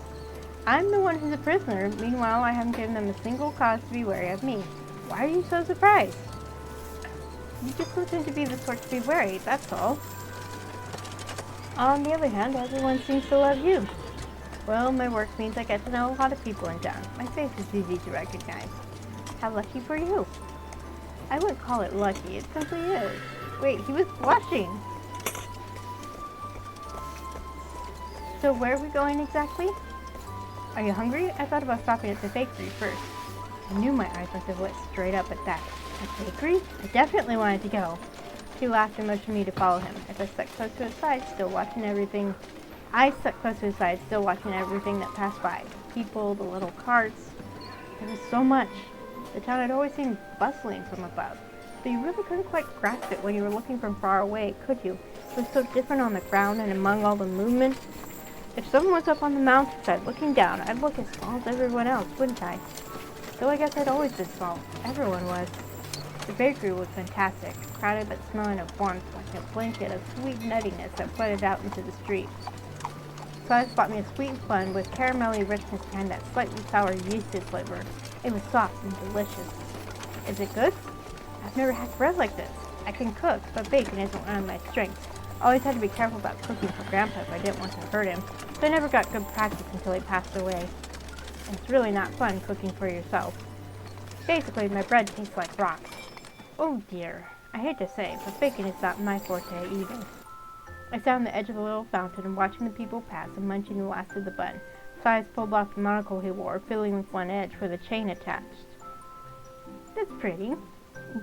S1: I'm the one who's a prisoner. Meanwhile, I haven't given them a single cause to be wary of me. Why are you so surprised? You just don't seem to be the sort to be wary, that's all. On the other hand, everyone seems to love you. Well, my work means I get to know a lot of people in town. My face is easy to recognize. How lucky for you. I wouldn't call it lucky, it simply is. Wait, he was blushing. So where are we going exactly? Are you hungry? I thought about stopping at the bakery first. I knew my eyes must have lit straight up at that. A bakery? I definitely wanted to go. He laughed and motioned me to follow him. As I stuck close to his side, still watching everything that passed by. The people, the little carts. There was so much. The town had always seemed bustling from above. But you really couldn't quite grasp it when you were looking from far away, could you? It was so different on the ground and among all the movement. If someone was up on the mountainside looking down, I'd look as small as everyone else, wouldn't I? Though I guess I'd always been small. Everyone was. The bakery was fantastic, crowded but smelling of warmth, like a blanket of sweet nuttiness that flooded out into the street. Silas bought me a sweet bun with caramelly richness behind that slightly sour yeasted flavor. It was soft and delicious. Is it good? I've never had bread like this. I can cook, but baking isn't one of my strengths. I always had to be careful about cooking for Grandpa if I didn't want to hurt him, so I never got good practice until he passed away. And it's really not fun cooking for yourself. Basically, my bread tastes like rocks. Oh dear. I hate to say, but baking is not my forte either. I sat on the edge of a little fountain, watching the people pass and munching the last of the bun. Silas pulled off the monocle he wore, fiddling with one edge with a chain attached. That's pretty.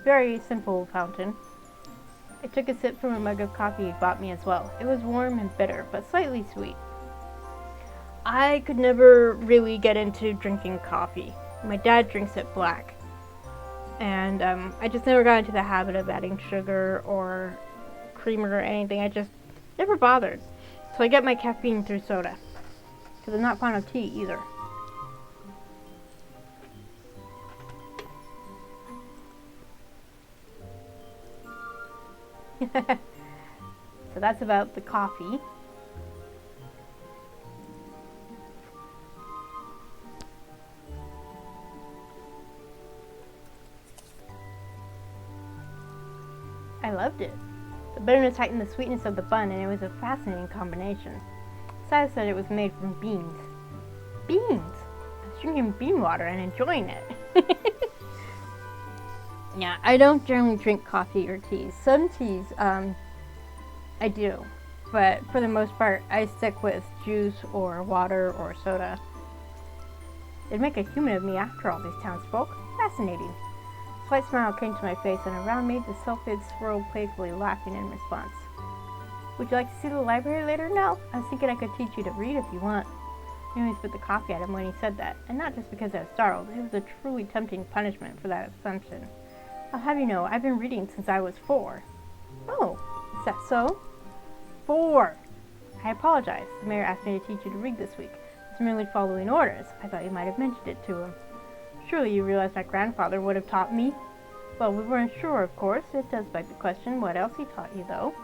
S1: Very simple fountain. I took a sip from a mug of coffee he bought me as well. It was warm and bitter, but slightly sweet. I could never really get into drinking coffee. My dad drinks it black. And I just never got into the habit of adding sugar or creamer or anything. I just never bothered. So I get my caffeine through soda. Because I'm not fond of tea either. So that's about the coffee. I loved it. The bitterness heightened the sweetness of the bun, and it was a fascinating combination. Silas said it was made from beans. Beans! I was drinking bean water and enjoying it. Yeah, I don't generally drink coffee or teas. Some teas, I do. But for the most part, I stick with juice or water or soda. They'd make a human of me after all, these townsfolk. Fascinating. A slight smile came to my face, and around me the sylphids swirled playfully, laughing in response. Would you like to see the library later? No, I was thinking I could teach you to read if you want. I nearly spit the coffee at him when he said that, and not just because I was startled. It was a truly tempting punishment for that assumption. I'll have you know, I've been reading since I was 4. Oh, is that so? 4! I apologize. The mayor asked me to teach you to read this week. I was merely following orders. I thought you might have mentioned it to him. Surely you realize my grandfather would have taught me? Well, we weren't sure, of course. It does beg the question what else he taught you, though.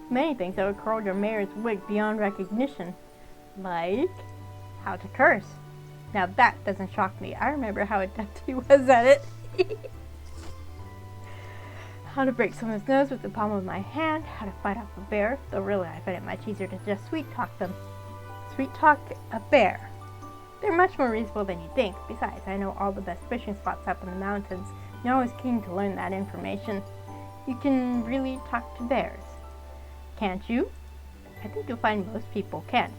S1: Many things that would curl your mayor's wig beyond recognition. Like how to curse. Now that doesn't shock me. I remember how adept he was at it. How to break someone's nose with the palm of my hand, how to fight off a bear, though really I find it much easier to just sweet-talk them. Sweet-talk a bear. They're much more reasonable than you think. Besides, I know all the best fishing spots up in the mountains. You're always keen to learn that information. You can really talk to bears. Can't you? I think you'll find most people can't.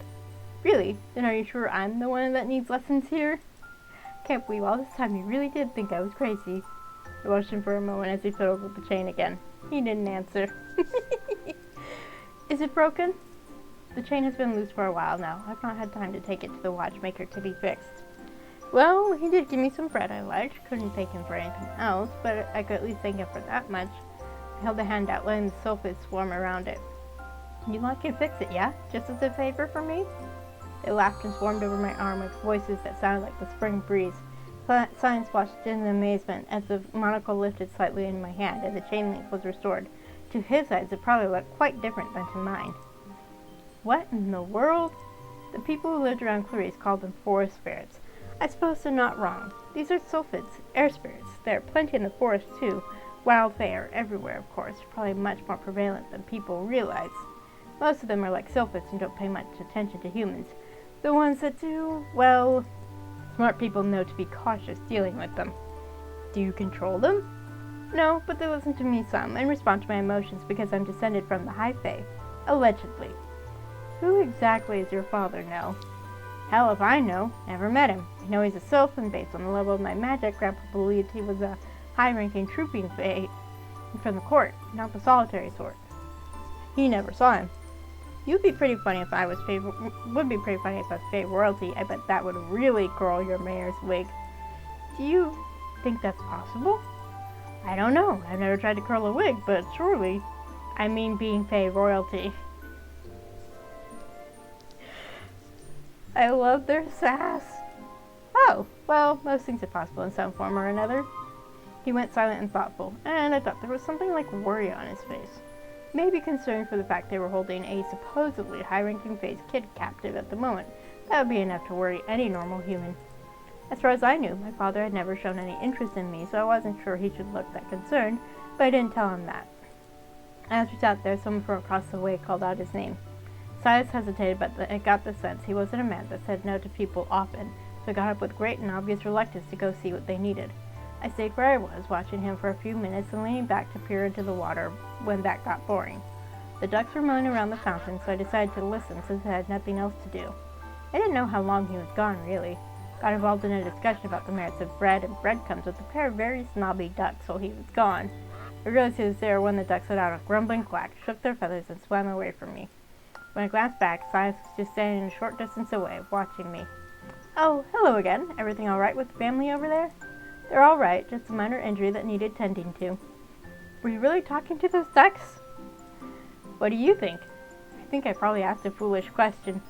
S1: Really? Then are you sure I'm the one that needs lessons here? Can't believe all this time you really did think I was crazy. I watched him for a moment as he fiddled with the chain again. He didn't answer. Is it broken? The chain has been loose for a while now. I've not had time to take it to the watchmaker to be fixed. Well, he did give me some bread I liked. Couldn't thank him for anything else, but I could at least thank him for that much. I held the hand out, letting the sylphids swarm around it. You like to fix it, yeah? Just as a favor for me? They laughed and swarmed over my arm with voices that sounded like the spring breeze. Silence watched in amazement as the monocle lifted slightly in my hand and the chain link was restored. To his eyes, it probably looked quite different than to mine. What in the world? The people who lived around Clarice called them forest spirits. I suppose they're not wrong. These are sylphids, air spirits. There are plenty in the forest, too. Wild fae are everywhere, of course, probably much more prevalent than people realize. Most of them are like sylphids and don't pay much attention to humans. The ones that do, well, smart people know to be cautious dealing with them. Do you control them? No, but they listen to me some and respond to my emotions because I'm descended from the high fae. Allegedly. Who exactly is your father, Nell? Hell if I know. Never met him. I know he's a sylph, and based on the level of my magic, Grandpa believed he was a high-ranking trooping fae from the court, not the solitary sort. He never saw him. Would be pretty funny if I was fae royalty. I bet that would really curl your mayor's wig. Do you think that's possible? I don't know. I've never tried to curl a wig, but surely. I mean being fae royalty. I love their sass. Oh, well, most things are possible in some form or another. He went silent and thoughtful, and I thought there was something like worry on his face. Maybe concern for the fact they were holding a supposedly high-ranking fae's kid captive at the moment. That would be enough to worry any normal human. As far as I knew, my father had never shown any interest in me, so I wasn't sure he should look that concerned, but I didn't tell him that. As we sat there, someone from across the way called out his name. Silas hesitated, but I got the sense he wasn't a man that said no to people often, so I got up with great and obvious reluctance to go see what they needed. I stayed where I was, watching him for a few minutes and leaning back to peer into the water when that got boring. The ducks were milling around the fountain, so I decided to listen since I had nothing else to do. I didn't know how long he was gone, really. Got involved in a discussion about the merits of bread and breadcrumbs with a pair of very snobby ducks while he was gone. I realized he was there when the ducks let out a grumbling quack, shook their feathers, and swam away from me. When I glanced back, Silas was just standing a short distance away, watching me. Oh, hello again. Everything all right with the family over there? They're all right, just a minor injury that needed tending to. Were you really talking to those ducks? What do you think? I think I probably asked a foolish question.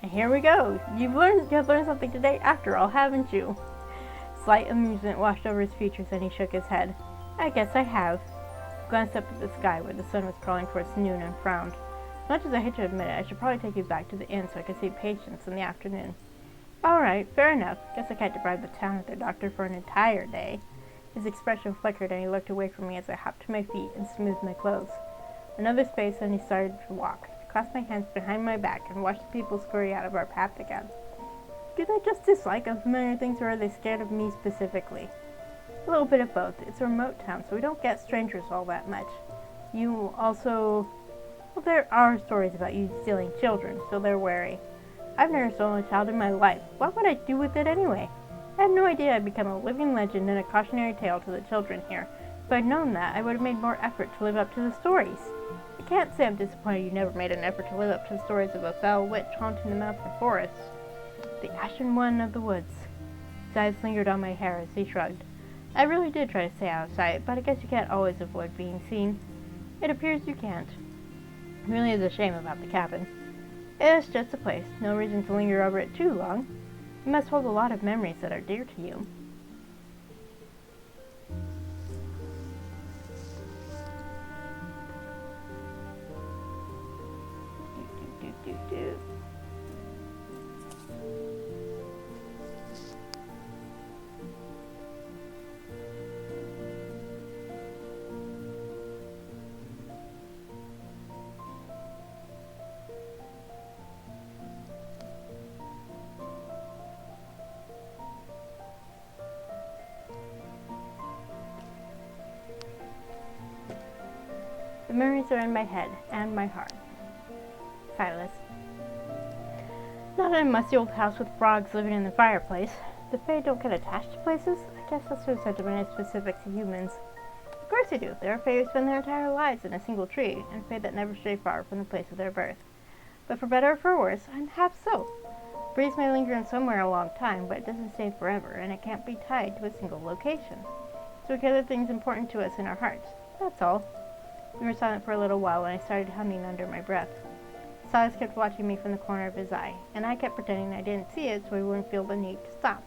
S1: And here we go. You've learned something today after all, haven't you? Slight amusement washed over his features and he shook his head. I guess I have. I glanced up at the sky where the sun was crawling towards noon and frowned. As much as I hate to admit it, I should probably take you back to the inn so I could see Patience in the afternoon. All right, fair enough. Guess I can't deprive the town of their doctor for an entire day. His expression flickered and he looked away from me as I hopped to my feet and smoothed my clothes. Another space and he started to walk. I clasped my hands behind my back and watched the people scurry out of our path again. Do they just dislike unfamiliar things, or are they scared of me specifically? A little bit of both. It's a remote town, so we don't get strangers all that much. You also... Well, there are stories about you stealing children, so they're wary. I've never stolen a child in my life. What would I do with it anyway? I had no idea I'd become a living legend and a cautionary tale to the children here. If I'd known that, I would have made more effort to live up to the stories. I can't say I'm disappointed you never made an effort to live up to the stories of a foul witch haunting the mountain forests. The Ashen One of the Woods. His eyes lingered on my hair as he shrugged. I really did try to stay out of sight, but I guess you can't always avoid being seen. It appears you can't. It really is a shame about the cabin. It's just a place, no reason to linger over it too long. You must hold a lot of memories that are dear to you. The memories are in my head and my heart. Silas. Not in a musty old house with frogs living in the fireplace. The Fae don't get attached to places. I guess that's sort of sentiment is specific to humans. Of course they do. There are Fae who spend their entire lives in a single tree, and Fae that never stray far from the place of their birth. But for better or for worse, I'm half-Sylph. Breeze may linger in somewhere a long time, but it doesn't stay forever, and it can't be tied to a single location. So we gather things important to us in our hearts. That's all. We were silent for a little while when I started humming under my breath. Silas kept watching me from the corner of his eye, and I kept pretending I didn't see it so he wouldn't feel the need to stop.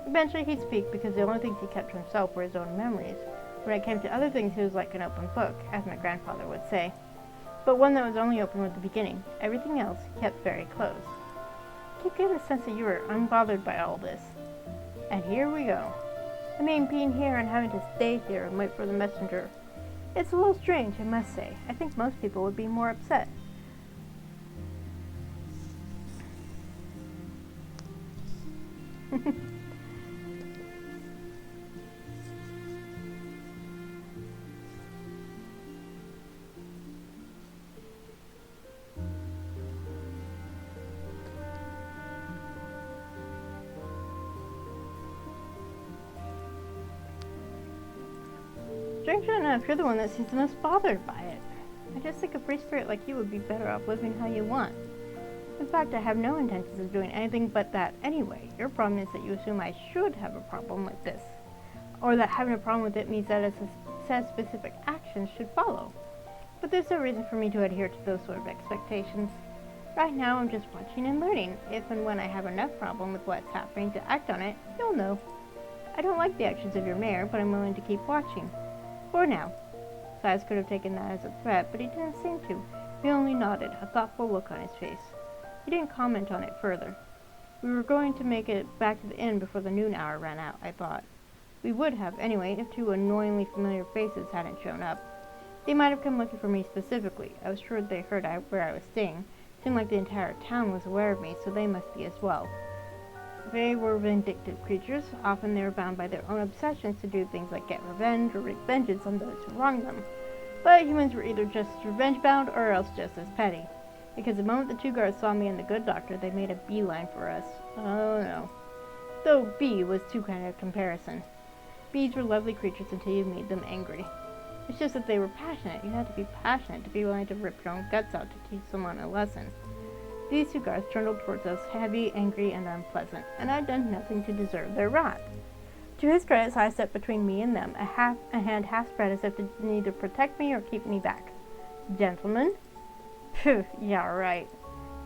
S1: Eventually he'd speak because the only things he kept to himself were his own memories. When it came to other things he was like an open book, as my grandfather would say. But one that was only open with the beginning. Everything else he kept very closed. I keep getting the sense that you were unbothered by all this. And here we go. I mean, being here and having to stay here and wait for the messenger. It's a little strange, I must say. I think most people would be more upset. Strangely enough, you're the one that seems the most bothered by it. I just think a free spirit like you would be better off living how you want. In fact, I have no intentions of doing anything but that anyway. Your problem is that you assume I should have a problem with this. Or that having a problem with it means that a set of specific actions should follow. But there's no reason for me to adhere to those sort of expectations. Right now, I'm just watching and learning. If and when I have enough problem with what's happening to act on it, you'll know. I don't like the actions of your mayor, but I'm willing to keep watching. For now. Silas could have taken that as a threat, but he didn't seem to. He only nodded, a thoughtful look on his face. He didn't comment on it further. We were going to make it back to the inn before the noon hour ran out, I thought. We would have, anyway, if two annoyingly familiar faces hadn't shown up. They might have come looking for me specifically. I was sure they heard where I was staying. It seemed like the entire town was aware of me, so they must be as well. They were vindictive creatures. Often they were bound by their own obsessions to do things like get revenge or wreak vengeance on those who wronged them. But humans were either just revenge-bound or else just as petty. Because the moment the two guards saw me and the good doctor, they made a beeline for us. Oh no. Though bee was too kind of comparison. Bees were lovely creatures until you made them angry. It's just that they were passionate. You had to be passionate to be willing to rip your own guts out to teach someone a lesson. These two guards trundled towards us, heavy, angry, and unpleasant, and I'd done nothing to deserve their wrath. To his credit, Silas stepped between me and them, a hand half spread as if to neither protect me or keep me back. Gentlemen? Phew, yeah, right.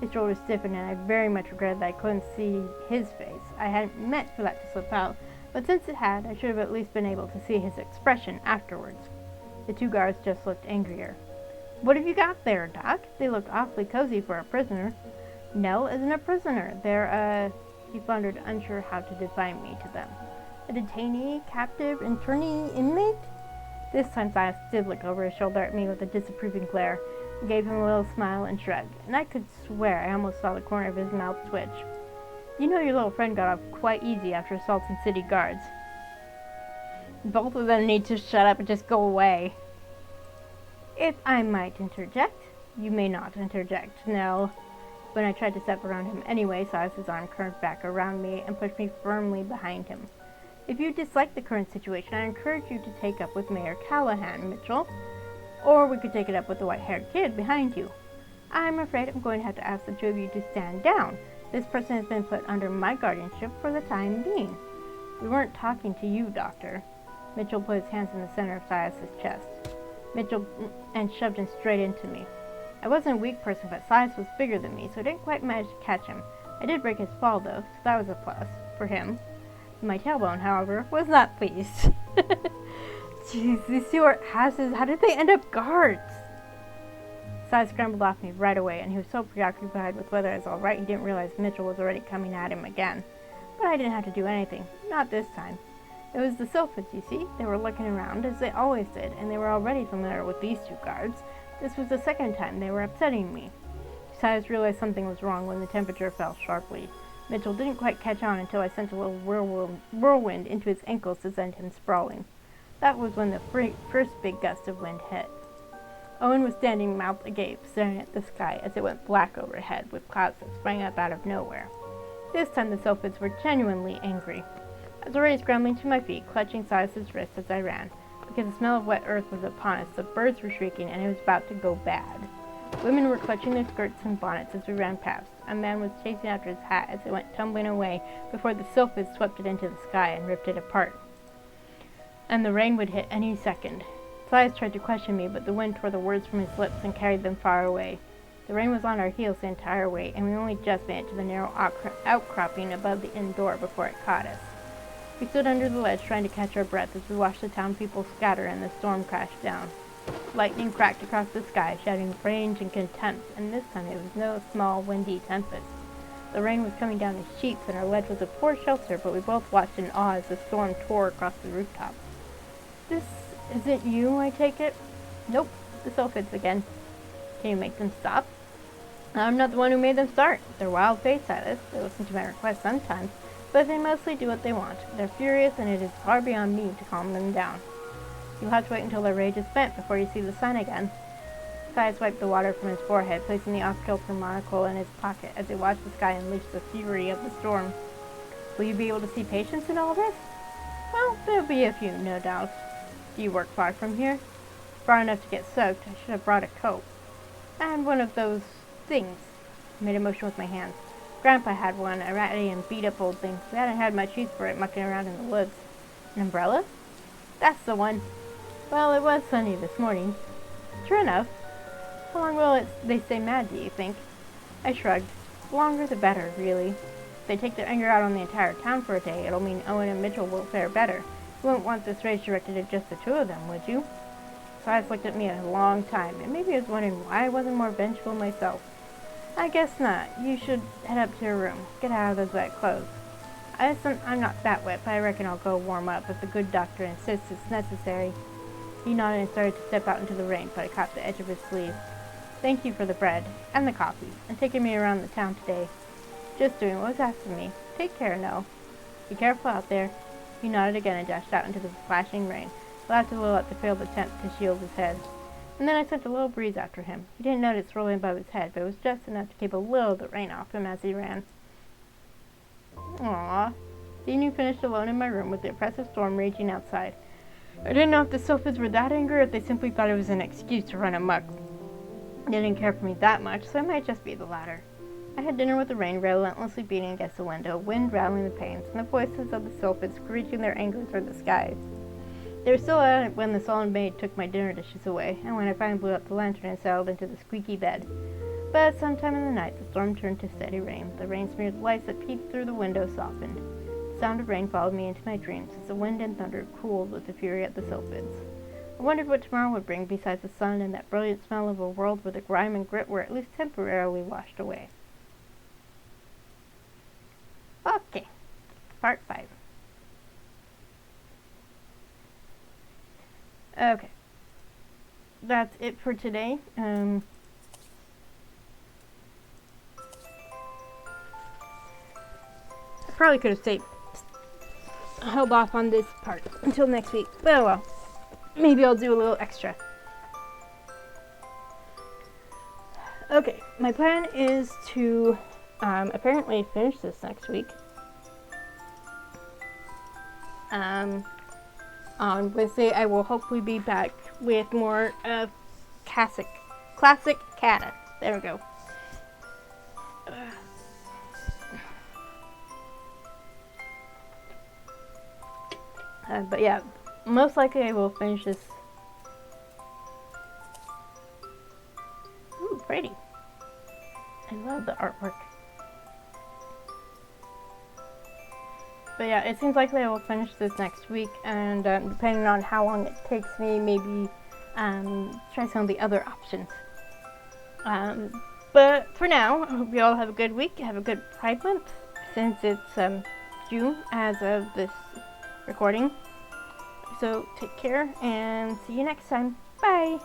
S1: His shoulders stiffened, and I very much regretted that I couldn't see his face. I hadn't meant for that to slip out, but since it had, I should have at least been able to see his expression afterwards. The two guards just looked angrier. What have you got there, Doc? They looked awfully cozy for a prisoner. Nell isn't a prisoner. They're, he floundered, unsure how to define me to them. A detainee, captive, internee, inmate? This time Silas did look over his shoulder at me with a disapproving glare. I gave him a little smile and shrug, and I could swear I almost saw the corner of his mouth twitch. You know your little friend got off quite easy after assaulting city guards. Both of them need to shut up and just go away. If I might interject, you may not interject, Nell. When I tried to step around him anyway, Silas's arm curved back around me and pushed me firmly behind him. If you dislike the current situation, I encourage you to take up with Mayor Callahan, Mitchell. Or we could take it up with the white-haired kid behind you. I'm afraid I'm going to have to ask the two of you to stand down. This person has been put under my guardianship for the time being. We weren't talking to you, Doctor. Mitchell put his hands in the center of Silas's chest. And shoved him straight into me. I wasn't a weak person, but Silas was bigger than me, so I didn't quite manage to catch him. I did break his fall, though, so that was a plus for him. My tailbone, however, was not pleased. Jeez, these two are asses. How did they end up guards? Silas scrambled off me right away, and he was so preoccupied with whether I was all right he didn't realize Mitchell was already coming at him again. But I didn't have to do anything. Not this time. It was the Sylphs, you see. They were looking around, as they always did, and they were already familiar with these two guards. This was the second time they were upsetting me. Silas realized something was wrong when the temperature fell sharply. Mitchell didn't quite catch on until I sent a little whirlwind into his ankles to send him sprawling. That was when the first big gust of wind hit. Owen was standing mouth agape, staring at the sky as it went black overhead with clouds that sprang up out of nowhere. This time the Sylphs were genuinely angry. I was already scrambling to my feet, clutching Silas's wrist as I ran, because the smell of wet earth was upon us, the birds were shrieking, and it was about to go bad. Women were clutching their skirts and bonnets as we ran past. A man was chasing after his hat as it went tumbling away before the Sylphs swept it into the sky and ripped it apart. And the rain would hit any second. Silas tried to question me, but the wind tore the words from his lips and carried them far away. The rain was on our heels the entire way, and we only just made it to the narrow outcropping above the inn door before it caught us. We stood under the ledge trying to catch our breath as we watched the town people scatter and the storm crash down. Lightning cracked across the sky, shouting rage and contempt, and this time it was no small, windy tempest. The rain was coming down in sheets, and our ledge was a poor shelter, but we both watched in awe as the storm tore across the rooftop. This isn't you, I take it? Nope, the Sylphs again. Can you make them stop? I'm not the one who made them start. They're wild-faced, Silas. They listen to my requests sometimes, but they mostly do what they want. They're furious, and it is far beyond me to calm them down. You'll have to wait until their rage is spent before you see the sun again. Silas wiped the water from his forehead, placing the off-kilter monocle in his pocket as he watched the sky unleash the fury of the storm. Will you be able to see patience in all this? Well, there'll be a few, no doubt. Do you work far from here? Far enough to get soaked. I should have brought a coat. And one of those things. I made a motion with my hands. Grandpa had one, a ratty and beat-up old thing. We hadn't had much use for it mucking around in the woods. An umbrella? That's the one. Well, it was sunny this morning. True enough. How long will they stay mad, do you think? I shrugged. The longer the better, really. If they take their anger out on the entire town for a day, it'll mean Owen and Mitchell will fare better. You wouldn't want this rage directed at just the two of them, would you? Silas looked at me a long time, and maybe he was wondering why I wasn't more vengeful myself. I guess not. You should head up to your room. Get out of those wet clothes. I'm not that wet, but I reckon I'll go warm up if the good doctor insists it's necessary. He nodded and started to step out into the rain, but I caught the edge of his sleeve. Thank you for the bread, and the coffee, and taking me around the town today. Just doing what was asked of me. Take care, Nell. Be careful out there. He nodded again and dashed out into the splashing rain, laughed a little at the failed attempt to shield his head. And then I sent a little breeze after him. He didn't notice rolling above his head, but it was just enough to keep a little of the rain off him as he ran. Aww. Dean finished alone in my room with the oppressive storm raging outside. I didn't know if the Sylphs were that angry or if they simply thought it was an excuse to run amok. They didn't care for me that much, so it might just be the latter. I had dinner with the rain relentlessly beating against the window, wind rattling the panes, and the voices of the Sylphs screeching their anger toward the skies. They were still at it when the sullen maid took my dinner dishes away, and when I finally blew up the lantern and settled into the squeaky bed. But sometime in the night, the storm turned to steady rain. The rain-smeared lights that peeped through the window softened. The sound of rain followed me into my dreams as the wind and thunder cooled with the fury of the Sylphs. I wondered what tomorrow would bring besides the sun and that brilliant smell of a world where the grime and grit were at least temporarily washed away. Okay, part 5. Okay. That's it for today. I probably could have held off on this part until next week. Well, maybe I'll do a little extra. Okay, my plan is to apparently finish this next week. On Wednesday, I will hopefully be back with more of classic Cata. There we go. But yeah, most likely I will finish this. Ooh, pretty. I love the artwork. But yeah, it seems likely I will finish this next week, and depending on how long it takes me, maybe try some of the other options. But for now, I hope you all have a good week, have a good Pride Month, since it's June as of this recording. So take care, and see you next time. Bye!